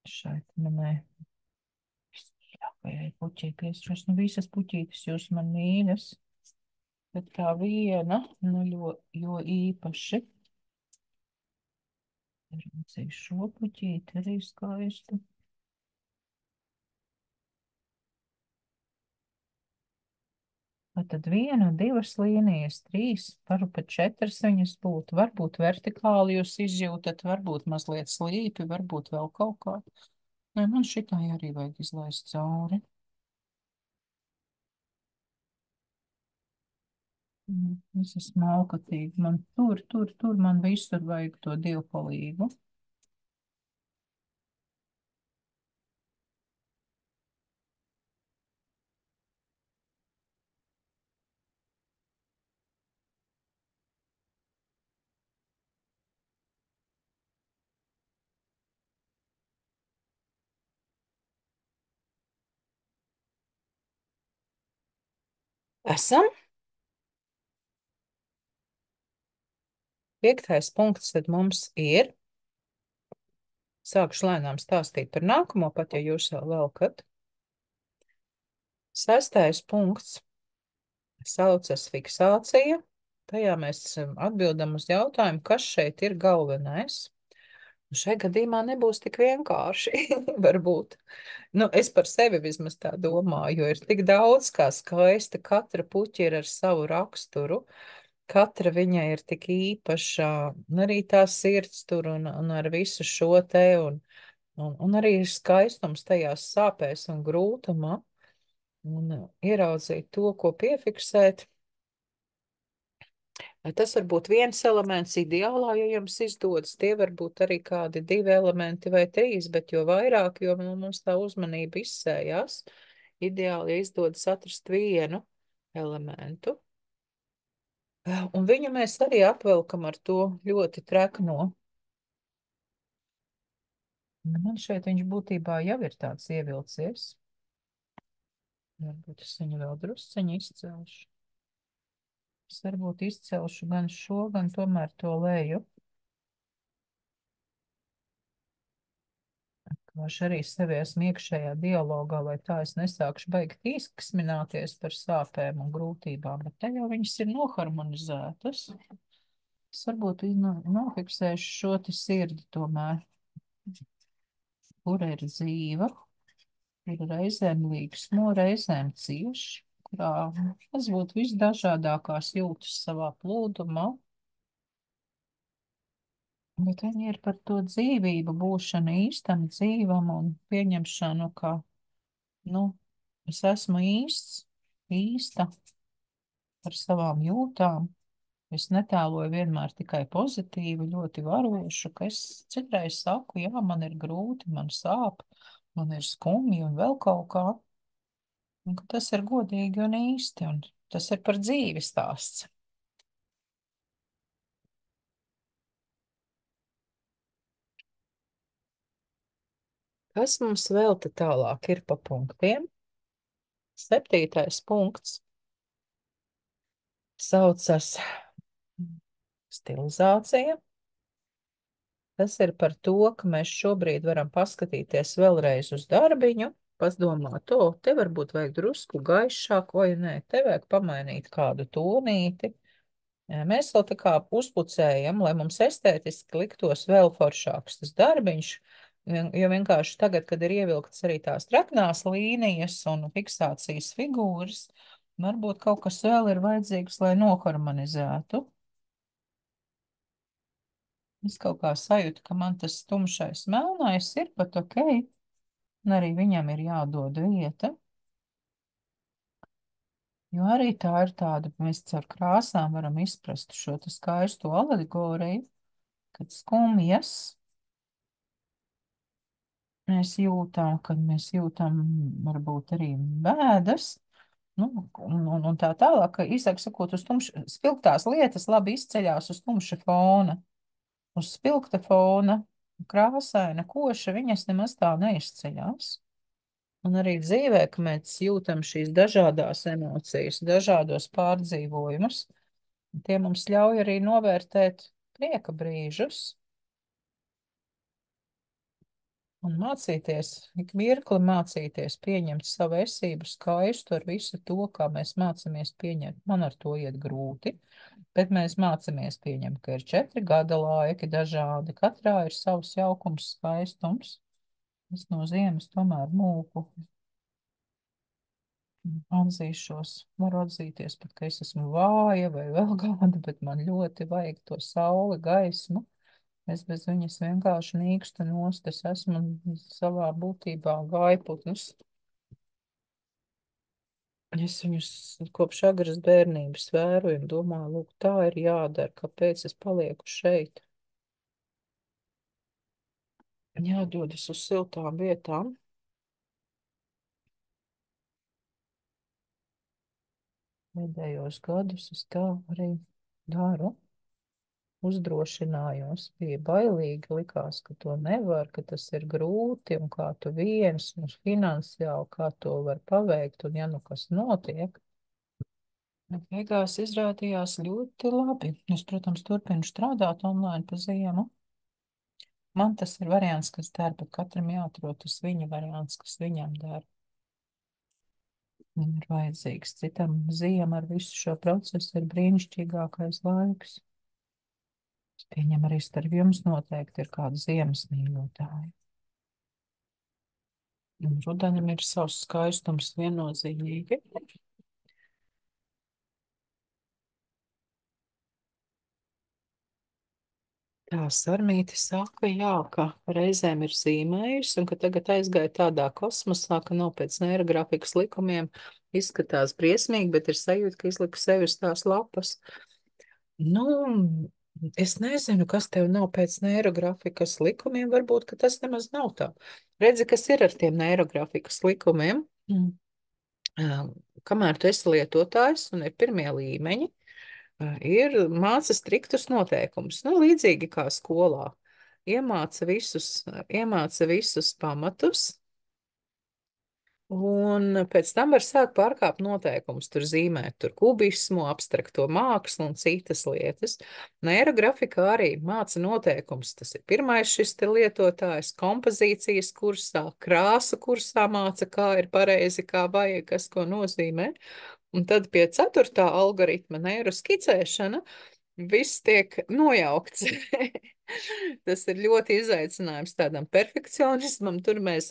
Šeit manai, vai puķī piespriezt, nu visas puķītes jūs man mīļas, bet tā viena, nu jo īpaši. Redzēju šo puķīti arī skaistu. Tad 1, 2 līnijas, 3, varbūt pat 4 viņas būtu. Varbūt vertikāli jūs izjūtat, varbūt mazliet slīpi, varbūt vēl kaut kā. Nē, man šitai arī vajag izlaist cauri. Es esmu alkatīgi. Man tur man visur vajag to dievpalīgu. Esam. 5. punkts tad mums ir. Sākšu lēnām stāstīt par nākamo, pat ja jūs vēl velkat. 6. punkts saucas fiksācija. Tajā mēs atbildam uz jautājumu, kas šeit ir galvenais. Šai gadījumā nebūs tik vienkārši, varbūt. Nu, es par sevi vismaz tā domāju, jo ir tik daudz kā skaista, katra puķa ir ar savu raksturu, katra viņai ir tik īpaša, un arī tā sirds tur un ar visu šo te, un arī ir skaistums tajās sāpēs un grūtumā, un ieraudzīt to, ko piefiksēt. Tas var būt viens elements ideālā, ja jums izdodas. Tie var būt arī kādi 2 elementi vai 3, bet jo vairāk, jo mums tā uzmanība izsējās. Ideāli, ja izdodas atrast vienu elementu. Un viņu mēs arī apvelkam ar to ļoti trekno. Man šeit viņš būtībā jau ir tāds ievilcies. Varbūt es viņu vēl drusceņi izcelšu. Es varbūt izcelšu gan šo, gan tomēr to leju. Vienkārši arī sevi esmu iekšējā dialogā, lai tā es nesākšu baigt izksmināties par sāpēm un grūtībām, bet te jau viņas ir noharmonizētas. Es varbūt nofiksēšu šo te sirdi tomēr, kura ir dzīva, ir reizēm līgsmo, reizēm cieši, kurā tas būtu visdažādākās jūtas savā plūdumā. Bet viņi ir par to dzīvību, būšanu īstam, dzīvam un pieņemšanu, ka, nu, es esmu īsts, īsta par savām jūtām. Es netēloju vienmēr tikai pozitīvu, ļoti varošu, ka es citreiz saku, jā, man ir grūti, man sāp, man ir skumji un vēl kaut kā. Un ka tas ir godīgi un īsti, un tas ir par dzīvi stāsts. Kas mums vēl te tālāk ir pa punktiem? 7. punkts saucas stilizācija. Tas ir par to, ka mēs šobrīd varam paskatīties vēlreiz uz darbiņu, padomāt, o, te varbūt vajag drusku gaišāk, vai nē, te vajag pamainīt kādu tonīti. Mēs vēl tā kā uzpucējam, lai mums estētiski liktos vēl foršāks tas darbiņš, jo vienkārši tagad, kad ir ievilktas arī tās traknās līnijas un fiksācijas figūras, varbūt kaut kas vēl ir vajadzīgs, lai noharmonizētu. Es kaut kā sajūtu, ka man tas tumšais melnais ir pat ok, un arī viņam ir jādod vieta, jo arī tā ir tāda, mēs caur krāsām varam izprast šo te skaisto alegoriju, kad skumjas mēs jūtam, kad mēs jūtam varbūt arī bēdas, nu, un tā tālāk, ka īsāk sakot, uz tumša, spilgtās lietas labi izceļās uz tumša fona. Uz spilgta fona, krāsaina, koša, viņas nemaz tā neizceļās. Un arī dzīvē, ka mēs jūtam šīs dažādās emocijas, dažādos pārdzīvojumus, tie mums ļauj arī novērtēt prieka brīžus un mācīties, ik mirkli mācīties pieņemt savu esību skaistu ar visu to, kā mēs mācāmies pieņemt. Man ar to iet grūti, bet mēs mācāmies pieņemt, ka ir 4 gada laiki dažādi, katrā ir savs jaukums, skaistums. Es no ziemas tomēr mūku atzīšos, varu atzīties pat, ka es esmu vāja vai vēl kāda, bet man ļoti vajag to sauli, gaismu. Es bez viņas vienkārši nīkstu nost, es esmu savā būtībā gaiputns. Es viņus kopš agras bērnības vēroju un domāju, lūk, tā ir jādara, kāpēc es palieku šeit. Jādodas uz siltām vietām. Pēdējos gadus es tā arī daru. Uzdrošinājos, bija bailīgi, likās, ka to nevar, ka tas ir grūti un kā tu viens un finansiāli, kā to var paveikt un ja nu kas notiek. Bet beigās izrādījās ļoti labi. Es, protams, turpinu strādāt online pa ziemu. Man tas ir variants, kas der, bet katram jāatrod tas viņa variants, kas viņam der. Viņam ir vajadzīgs. Citam ziema ar visu šo procesu ir brīnišķīgākais laiks. Es pieņemu arī starp jums noteikti ir kāda ziemas mīļotāja. Un rudenim ir savs skaistums viennozīmīgi. Tā Sarmīte saka, jā, ka reizēm ir zīmējusi un ka tagad aizgāja tādā kosmosā, ka nav pēc neirografikas likumiem, izskatās briesmīgi, bet ir sajūta, ka izliku sevi uz tās lapas. Nu, es nezinu, kas tev nav pēc neirografikas likumiem, varbūt, ka tas nemaz nav tā. Redzi, kas ir ar tiem neirografikas likumiem. Kamēr tu esi lietotājs un ir pirmie līmeņi, ir māca striktus noteikumus, nu, līdzīgi kā skolā. Iemāca visus pamatus, un pēc tam var sākt pārkāpt noteikumus, tur zīmēt, tur kubismu, abstrakto mākslu un citas lietas. Neirografikā arī māca noteikumus. Tas ir pirmais šis te lietotājs, kompozīcijas kursā, krāsu kursā māca, kā ir pareizi, kā vajag, kas ko nozīmē. Un tad pie 4. algoritma neiroskicēšana viss tiek nojaukts. Tas ir ļoti izaicinājums tādam perfekcionismam. Tur mēs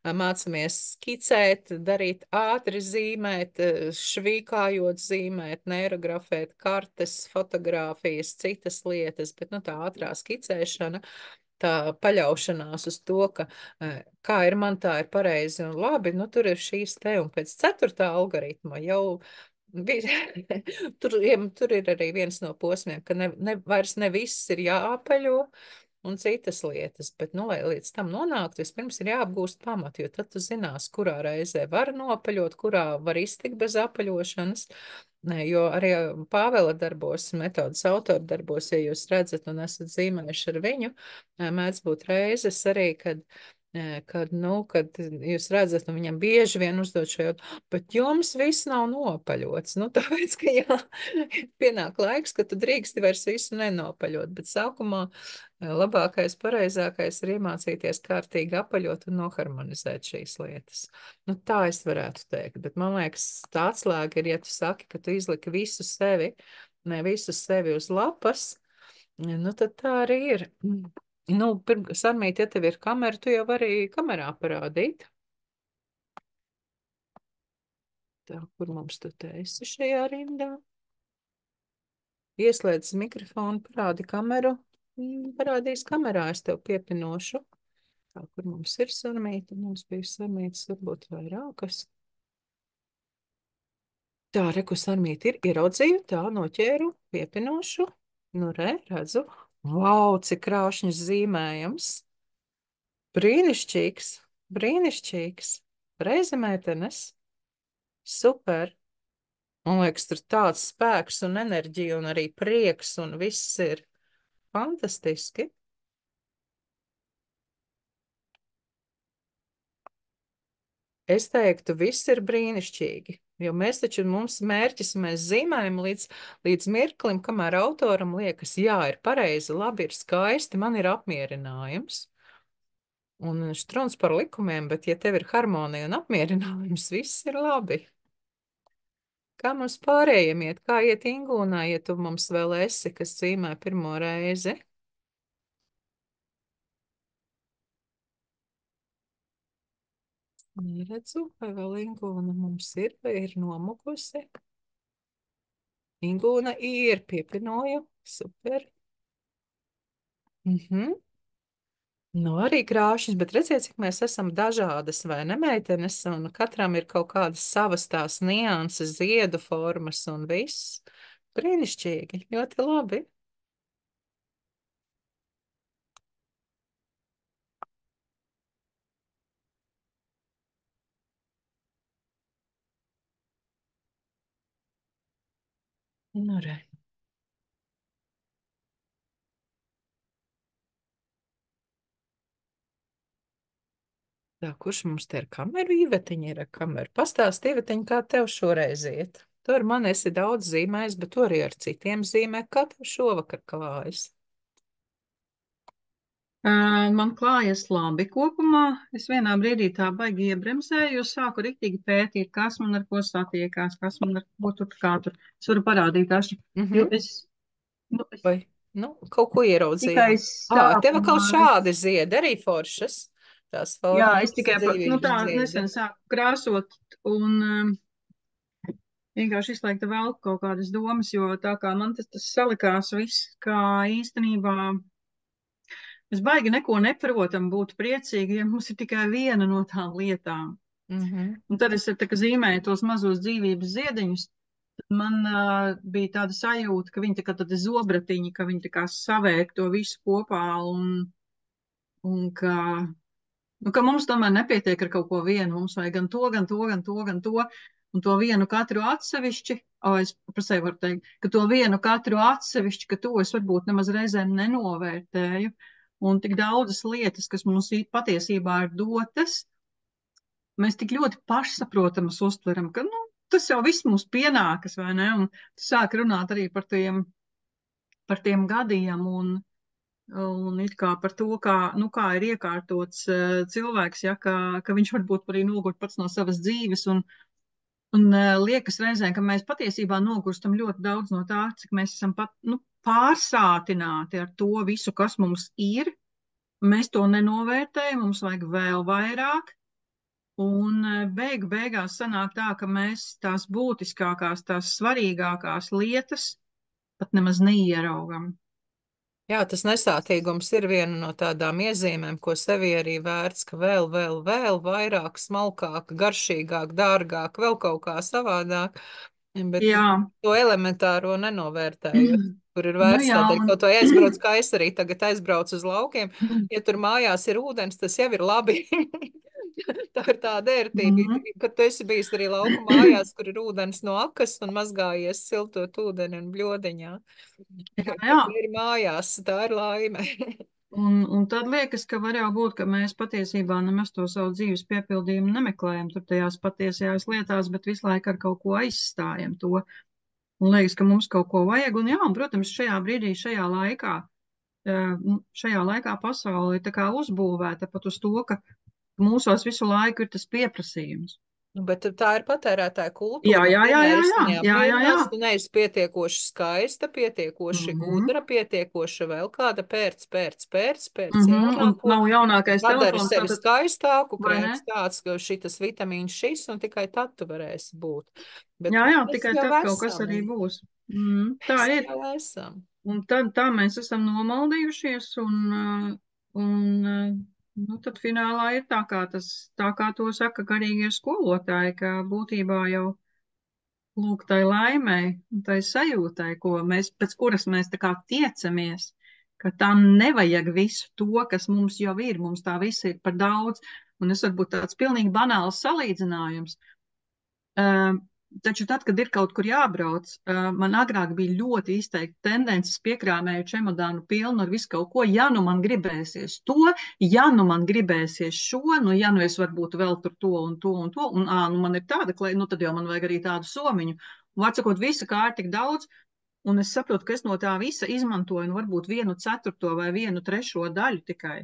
mācāmies skicēt, darīt ātri zīmēt, švīkājot zīmēt, neirografēt kartes, fotogrāfijas, citas lietas, bet nu, tā ātrā skicēšana, tā paļaušanās uz to, ka kā ir man tā ir pareizi un labi, nu tur ir šīs te un pēc 4. algoritma jau tur ir arī viens no posmiem, ka vairs ne viss ir jāapaļo un citas lietas, bet, nu, lai līdz tam nonāktu, vispirms ir jāapgūst pamatu, jo tad tu zinās, kurā reizē var nopaļot, kurā var iztikt bez apaļošanas. Nē, jo arī Pāvela darbos, metodas autora darbos, ja jūs redzat un esat zīmējuši ar viņu, mēdz būt reizes arī, kad Kad, nu, kad jūs redzat, un viņam bieži vien uzdod šo jautājumu, bet jums viss nav nopaļots. Nu, tāpēc, ka jā, pienāk laiks, ka tu drīksti vairs visu nenopaļot, bet sākumā labākais, pareizākais ir iemācīties kārtīgi apaļot un noharmonizēt šīs lietas. Nu, tā es varētu teikt, bet man liekas, tā atslēga ir, ja tu saki, ka tu izliki visu sevi, ne visu sevi uz lapas, nu, tad tā arī ir. Nu, Sarmīt, ja tev ir kamera, tu jau vari kamerā parādīt. Tā, kur mums tu te esi šajā rindā? Ieslēdz mikrofonu, parādi kameru. Parādīs kamerā, es tev piepinošu. Tā, kur mums ir Sarmīta, mums bija Sarmītas varbūt vairākas. Tā, reku Sarmīta ir, ieraudzīju, tā, noķēru, piepinošu. Nu, redzu. Vau, cik krāšņs zīmējums. Brīnišķīgs, brīnišķīgs. Reize meitenes. Super. Man liekas, tur tāds spēks un enerģija un arī prieks un viss ir fantastiski. Es teiktu, viss ir brīnišķīgi, jo mēs taču, mums mērķis, mēs zīmējam līdz mirklim, kamēr autoram liekas, jā, ir pareizi, labi, ir skaisti, man ir apmierinājums. Un strūns par likumiem, bet ja tev ir harmonija un apmierinājums, viss ir labi. Kā mums pārējiem iet? Kā iet Ingūnā, ja tu mums vēl esi, kas zīmē pirmo reizi? Neredzu, vai vēl Ingūna mums ir, vai ir nomukusi. Ingūna ir, piepinoju, super. Nu, arī krāšņas, bet redziet, cik mēs esam dažādas, vai ne, meitenes, un katram ir kaut kādas savas tās nianses, ziedu formas un viss. Brīnišķīgi, ļoti labi. Nu, re. Tā, kurš mums te ir kameru? Ivetiņa ir ar kameru. Pastāsti, Ivetiņa, kā tev šoreiz iet? Tu ar mani esi daudz zīmējis, bet tu arī ar citiem zīmē. Kā tev šovakar klājas? Man klājas labi kopumā. Es vienā brīdī tā baigi iebremzēju, jo sāku riktīgi pētīt, kas man ar ko satiekās, kas man ar ko tur kā tur. Es varu parādīt taču, jo es Vai, nu, kaut ko tikai ieraudzījām. Tev atkal sākumā, šādi ziedi, arī foršas. Tās jā, es formas, tikai, nu dzīvības tā ziedi. nesen sāku krāsot un vienkārši izslēgta vēl kaut kādas domas, jo tā kā man tas salikās viss, kā īstenībā mēs baigi neko neprotam, būtu priecīgi, ja mums ir tikai viena no tām lietām. Mhm. Un tad es tā kā zīmēju tos mazos dzīvības ziediņus. Man bija tāda sajūta, ka viņi tā kā tādi zobratiņi, ka viņi tā kā savēk to visu kopā un ka mums tomēr nepietiek ar kaut ko vienu. Mums vajag gan to, gan to, gan to, gan to. Un to vienu katru atsevišķi, es par sevi varu teikt, ka to vienu katru atsevišķi, ka to es varbūt nemaz reizēm nenovērtēju. Un tik daudzas lietas, kas mums patiesībā ir dotas, mēs tik ļoti pašsaprotamas uztveram, ka nu, tas jau viss mums pienākas, vai ne? Un tu sāk runāt arī par tiem gadiem un it kā par to, kā, nu, kā ir iekārtots cilvēks, ja, ka viņš varbūt arī nogurt pats no savas dzīves un liekas reizēm, ka mēs patiesībā nogurstam ļoti daudz no tā, cik mēs esam pat, nu, pārsātināti ar to visu, kas mums ir. Mēs to nenovērtējam, mums vajag vēl vairāk. Un beigās sanāk tā, ka mēs tās būtiskākās, tās svarīgākās lietas pat nemaz neieraugam. Jā, tas nesātīgums ir viena no tādām iezīmēm, ko sevi arī vērts, ka vēl vairāk, smalkāk, garšīgāk, dārgāk, vēl kaut kā savādāk, bet Jā, to elementāro nenovērtējot, kur ir nu vērts jā, tādēļ, kaut vai aizbrauc, kā es arī tagad aizbraucu uz laukiem, ja tur mājās ir ūdens, tas jau ir labi. Tā ir tāda ērtība, ka tu esi bijis arī lauku mājās, kur ir ūdens no akas un mazgājies siltot ūdeni un bļodiņā. jā, Ka jā. tu ir mājās, tā ir laime. Un tad liekas, ka var jau būt, ka mēs patiesībā nemaz to savu dzīves piepildījumu nemeklējam tur tajās patiesajās lietās, bet visu laiku ar kaut ko aizstājam to. Un liekas, ka mums kaut ko vajag. Un jā, un, protams, šajā brīdī, šajā laikā pasaule ir tā kā uzbūvēta pat uz to, ka mūsos visu laiku ir tas pieprasījums. Nu, bet tā ir patērētāja Jā, kultūra. jā, jā, jā, Vienreiz tu jā, jā, jā, jā. neapmierināts, tu neesi pietiekoši skaista, pietiekoši Mhm. gudra, pietiekoši vēl kāda pēc Un jaunāko. nav jaunākais Padari telefons, sevi tātad, skaistāku, vai ne? krēms tāds, ka šitas vitamīns šis, un tikai tad tu varēsi būt. Bet Jā, jā, mēs tikai jau tad kaut kas esam, arī un būs. Tā mēs ir. jau esam. Un tad tā mēs esam nomaldījušies, nu, tad finālā ir tā kā to saka garīgie skolotāji, ka būtībā jau lūk tai laimei, un tai sajūtai, pēc kuras mēs tā kā tiecamies, ka tam nevajag visu to, kas mums jau ir, mums tā visa ir par daudz, un es varbūt tāds pilnīgi banāls salīdzinājums. Uh, Taču tad, kad ir kaut kur jābrauc, man agrāk bija ļoti izteikti tendences piekrāmēju čemodānu pilnu ar visu kaut ko. Ja nu man gribēsies to, ja nu man gribēsies šo, nu ja nu es varbūt vēl tur to un to un to, un nu man ir tāda klēja, nu tad jau man vajag arī tādu somiņu. Un atsakot, visa kā ir tik daudz, un es saprotu, ka es no tā visa izmantoju, nu varbūt 1/4 vai 1/3 daļu tikai.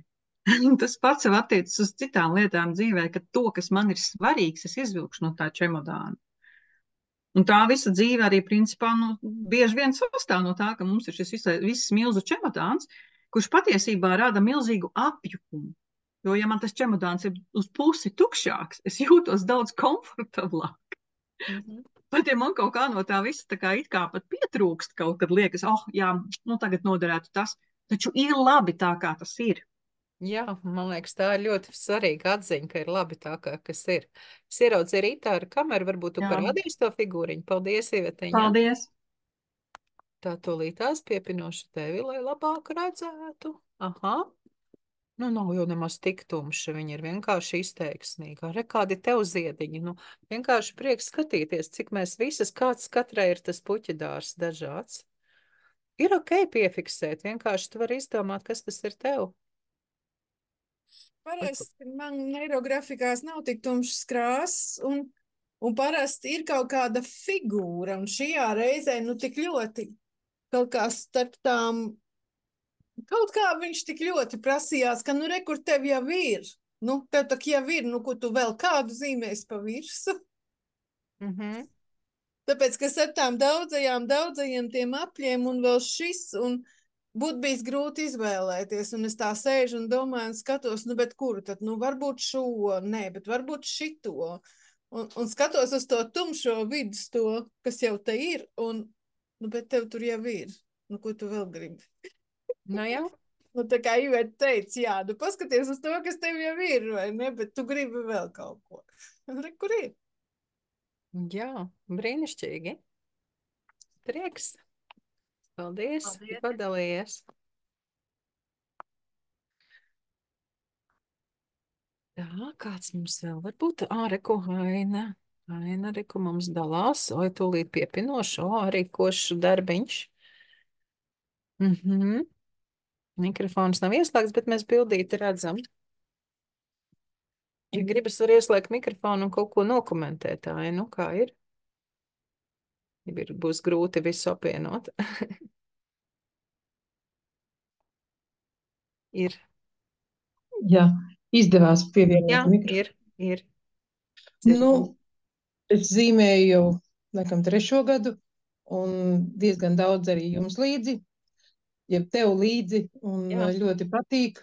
Tas pats jau attiecas uz citām lietām dzīvē, ka to, kas man ir svarīgs, es izvilkšu no tā čemodāna. Un tā visa dzīve arī, principā, nu, bieži vien sastāv no tā, ka mums ir šis viss milzu čemodāns, kurš patiesībā rada milzīgu apjukumu. Jo, ja man tas čemodāns ir uz pusi tukšāks, es jūtos daudz komfortablāk. Mhm. Pat ja man kaut kā no tā visa tā kā it kā pat pietrūkst, kaut kad liekas, oh, jā, nu tagad noderētu tas, taču ir labi tā, kā tas ir. Jā, man liekas, tā ir ļoti svarīga atziņa, ka ir labi tā, kas ir. Es ieraudzīju rītā ar kameru, varbūt tu Jā, parādīsi to figūriņu. Paldies, Ievetiņa. paldies. Tā tūlītās piepinošu tevi, lai labāk redzētu. Aha. Nu, nav jau nemaz tik tumša, viņa ir vienkārši izteiksmīga. Re, kādi tev ziediņi, nu, vienkārši prieks skatīties, cik mēs visas, kāds katrai ir tas puķidārs dažāds. Ir ok piefiksēt, vienkārši tu vari izdomāt, kas tas ir tev. Parasti man neirografikās nav tik tumšas krāsas, un parasti ir kaut kāda figūra, un šajā reizē, nu, tik ļoti kaut kā starp tām, kaut kā viņš tik ļoti prasījās, ka, nu, re, kur tev jau ir, nu, tev tak jau ir, nu, ko tu vēl kādu zīmēs pa virsu. Mhm. Tāpēc, ka ar tām daudzajiem tiem apļiem un vēl šis, un būtu bijis grūti izvēlēties, un es tā sēžu un domāju, un skatos, nu, bet kuru tad, nu, varbūt šo, nē, bet varbūt šito, un skatos uz to tumšo vidus to, kas jau te ir, un, nu, bet tev tur jau ir, nu, ko tu vēl gribi? Nu, jā. Nu, tā kā Iveta teica, jā, nu, paskaties uz to, kas tev jau ir, vai ne, bet tu gribi vēl kaut ko. Re, kur ir? Jā, brīnišķīgi. Prieks. Paldies, ka Paldies. padalījies. Tā, kāds mums vēl var būt? Reku, Aina. Aina, reku mums dalās. Oi, tūlīt piepinošu. Arī košs darbiņš. Mhm. Mikrofons nav ieslēgts, bet mēs bildīti redzam. Ja gribas, var ieslēgt mikrofonu un kaut ko nokomentēt. Nu, kā ir? Būs grūti visu apvienot. Ir. Jā, izdevās Jā, pievienot mikrofonu. ir. Nu, Dzirdam. es zīmēju jau, laikam, 3. gadu, un diezgan daudz arī jums līdzi, jeb tev līdzi, un Jā. ļoti patīk.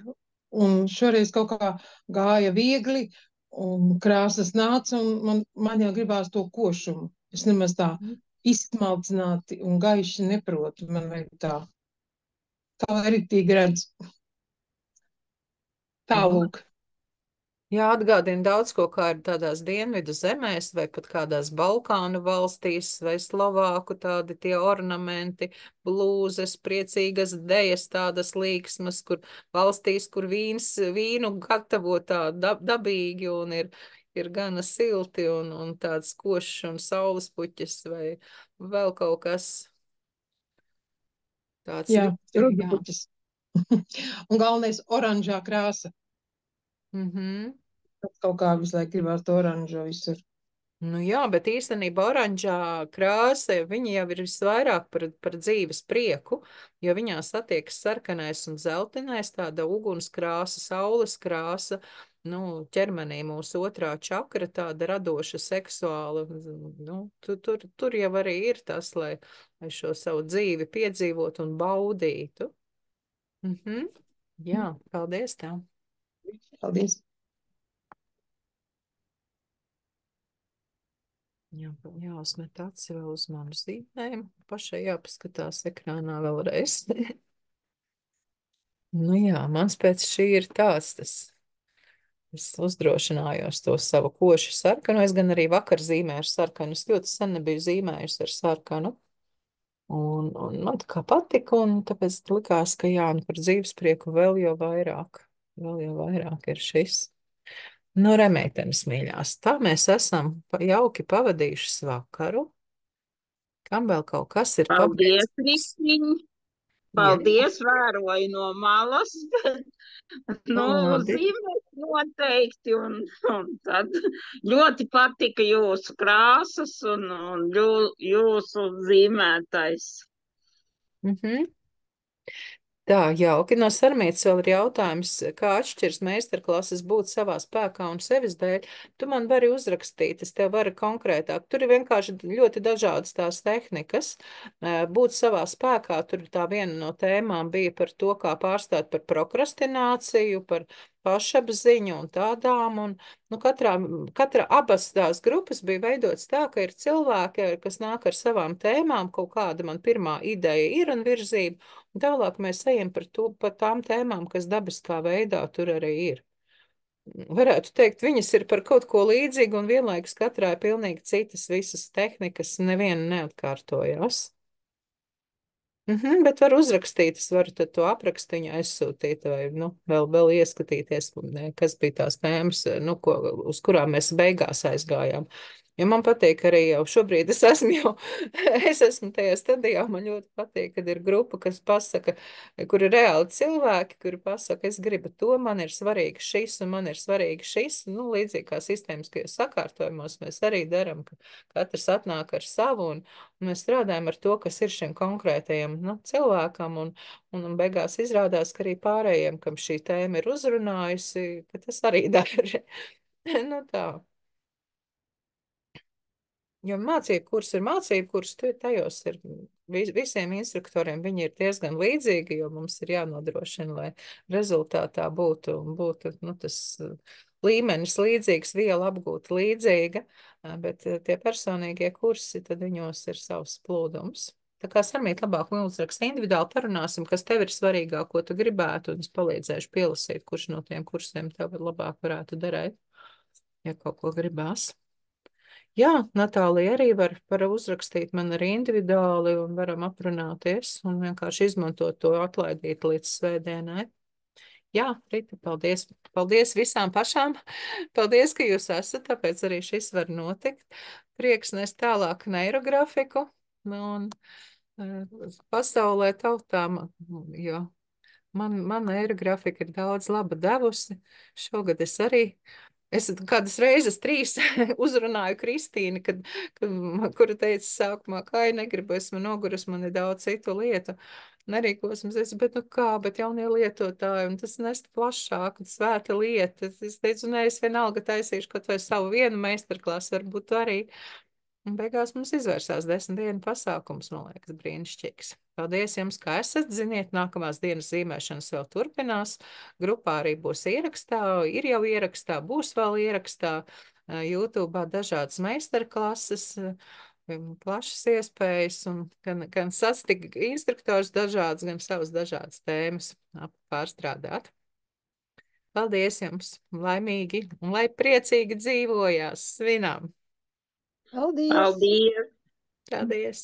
Un šoreiz kaut kā gāja viegli, un krāsas nāca, un man jau gribās to košumu. Es nemaz tā izsmalcināti un gaiši neprotu. Man vajag tā, kā arī tīk redz. Tālūk. Jā, atgādina daudz ko, kā ir tādās dienvidu zemēs, vai pat kādās Balkānu valstīs, vai Slovāku tādi tie ornamenti, blūzes, priecīgas dejas, tādas līksmas, kur valstīs, kur vīnu gatavo tā dabīgi un ir gana silti un tāds košs un saulespuķis vai vēl kaut kas tāds Jā, ļoti, jā. rudupuķis. Un galvenais oranžā krāsa. Mhm. Kaut kā visu laiku gribās to oranžo visur. Nu jā, bet īstenībā oranžā krāsa, viņa jau ir visvairāk par dzīves prieku, jo viņā satiekas sarkanais un zeltenais, tāda ugunskrāsa, saules krāsa, nu, ķermenī mūsu otrā čakra, tāda radoša, seksuāla, nu, tur jau arī ir tas, lai šo savu dzīvi piedzīvot un baudītu. Mhm. Jā, paldies tev. Paldies! Jā, jāuzmet aci vēl uz manu zīmējumu. Pašai jāpaskatās ekrānā vēlreiz. Nu jā, mans pēc šī ir tāds, es uzdrošinājos to savu košu sarkanu. Es gan arī vakar zīmēju ar sarkanu. Es ļoti sen nebiju zīmējusi ar sarkanu. Un man tā kā patika, un tāpēc likās, ka jā, un par dzīvesprieku vēl jau vairāk ir šis. Nu, remētenes mīļās, tā mēs esam jauki pavadījuši vakaru. Kam vēl kaut kas ir Paldies, pabeidzams? Ristiņ! Jā, Paldies, vēroju no malas, bet, nu, labi. zīmēt noteikti, un tad ļoti patika jūsu krāsas un jūsu zīmētais. Mhm. Tā, jauki. No Sarmītas vēl ir jautājums, kā atšķirs meistarklases būt savā spēkā un sevis dēļ. Tu man vari uzrakstīt, es tev varu konkrētāk. Tur ir vienkārši ļoti dažādas tās tehnikas. Būt savā spēkā, tur tā viena no tēmām bija par to, kā pārstāt par prokrastināciju, par pašapziņu un tādām. Un, nu, katra abas tās grupas bija veidotas tā, ka ir cilvēki, kas nāk ar savām tēmām, kaut kāda man pirmā ideja ir un virzība. Un tālāk mēs ejam par tām tēmām, kas dabiskā veidā tur arī ir. Varētu teikt, viņas ir par kaut ko līdzīgu un vienlaikus katrai pilnīgi citas visas tehnikas, neviena neatkārtojās. Bet var uzrakstīt, es varu tad to aprakstiņu aizsūtīt vai, nu, vēl ieskatīties, kas bija tās tēmas, nu, uz kurām mēs beigās aizgājām. Jo man patīk arī jau šobrīd, es esmu tajā stadijā, man ļoti patīk, kad ir grupa, kas pasaka, kur ir reāli cilvēki, kuri pasaka, es gribu to, man ir svarīgi šis un man ir svarīgi šis. Nu, līdzīgi kā sistēmiskajos sakārtojumos mēs arī daram, ka katrs atnāk ar savu un mēs strādājam ar to, kas ir šim konkrētajam, nu, cilvēkam un beigās izrādās, ka arī pārējiem, kam šī tēma ir uzrunājusi, ka tas arī dara. Nu tā. Jo mācību kurs ir mācību kurs, tajos ir visiem instruktoriem, viņi ir diezgan līdzīgi, jo mums ir jānodrošina, lai rezultātā būtu nu, tas līmenis līdzīgs, viela apgūta līdzīga, bet tie personīgie kursi, tad viņos ir savs plūdums. Tā kā Sarmīt labāk uzrakst individuāli parunāsim, kas tev ir svarīgāk, ko tu gribētu, un es palīdzēšu pielasīt, kurš no tiem kursiem tev labāk varētu darēt, ja kaut ko gribās. Jā, Natālija arī var uzrakstīt man arī individuāli un varam aprunāties un vienkārši izmantot to atlaidīt līdz svētdienai. Jā, Rita, paldies. Paldies visām pašām. Paldies, ka jūs esat, tāpēc arī šis var notikt. Prieks nes tālāk neirografiku un pasaulē tautām, jo man neirografika ir daudz laba devusi. Šogad es arī. Es kādas reizes 3 uzrunāju Kristīnu, kura teica sākumā, ka negribu, esmu noguris, man ir daudz citu lietu. Nerīkosimies, bet nu kā, bet jaunie lietotāji, un tas nest plašāk, svēta lieta. Es teicu, nē, es vienalga taisīšu kaut vai savu vienu meistarklasu, varbūt arī. Un beigās mums izvērsās 10 dienu pasākums, man liekas, brīnišķīgs. Paldies jums, ka esat. Ziniet, nākamās dienas zīmēšanas vēl turpinās. Grupā arī būs ierakstā, ir jau ierakstā, būs vēl ierakstā. YouTube dažādas meistarklases, plašas iespējas, un gan sastika instruktors dažāds, gan savas dažādas tēmas pārstrādāt. Paldies jums, laimīgi un lai priecīgi dzīvojās, svinām! Paldies! Paldies! Paldies!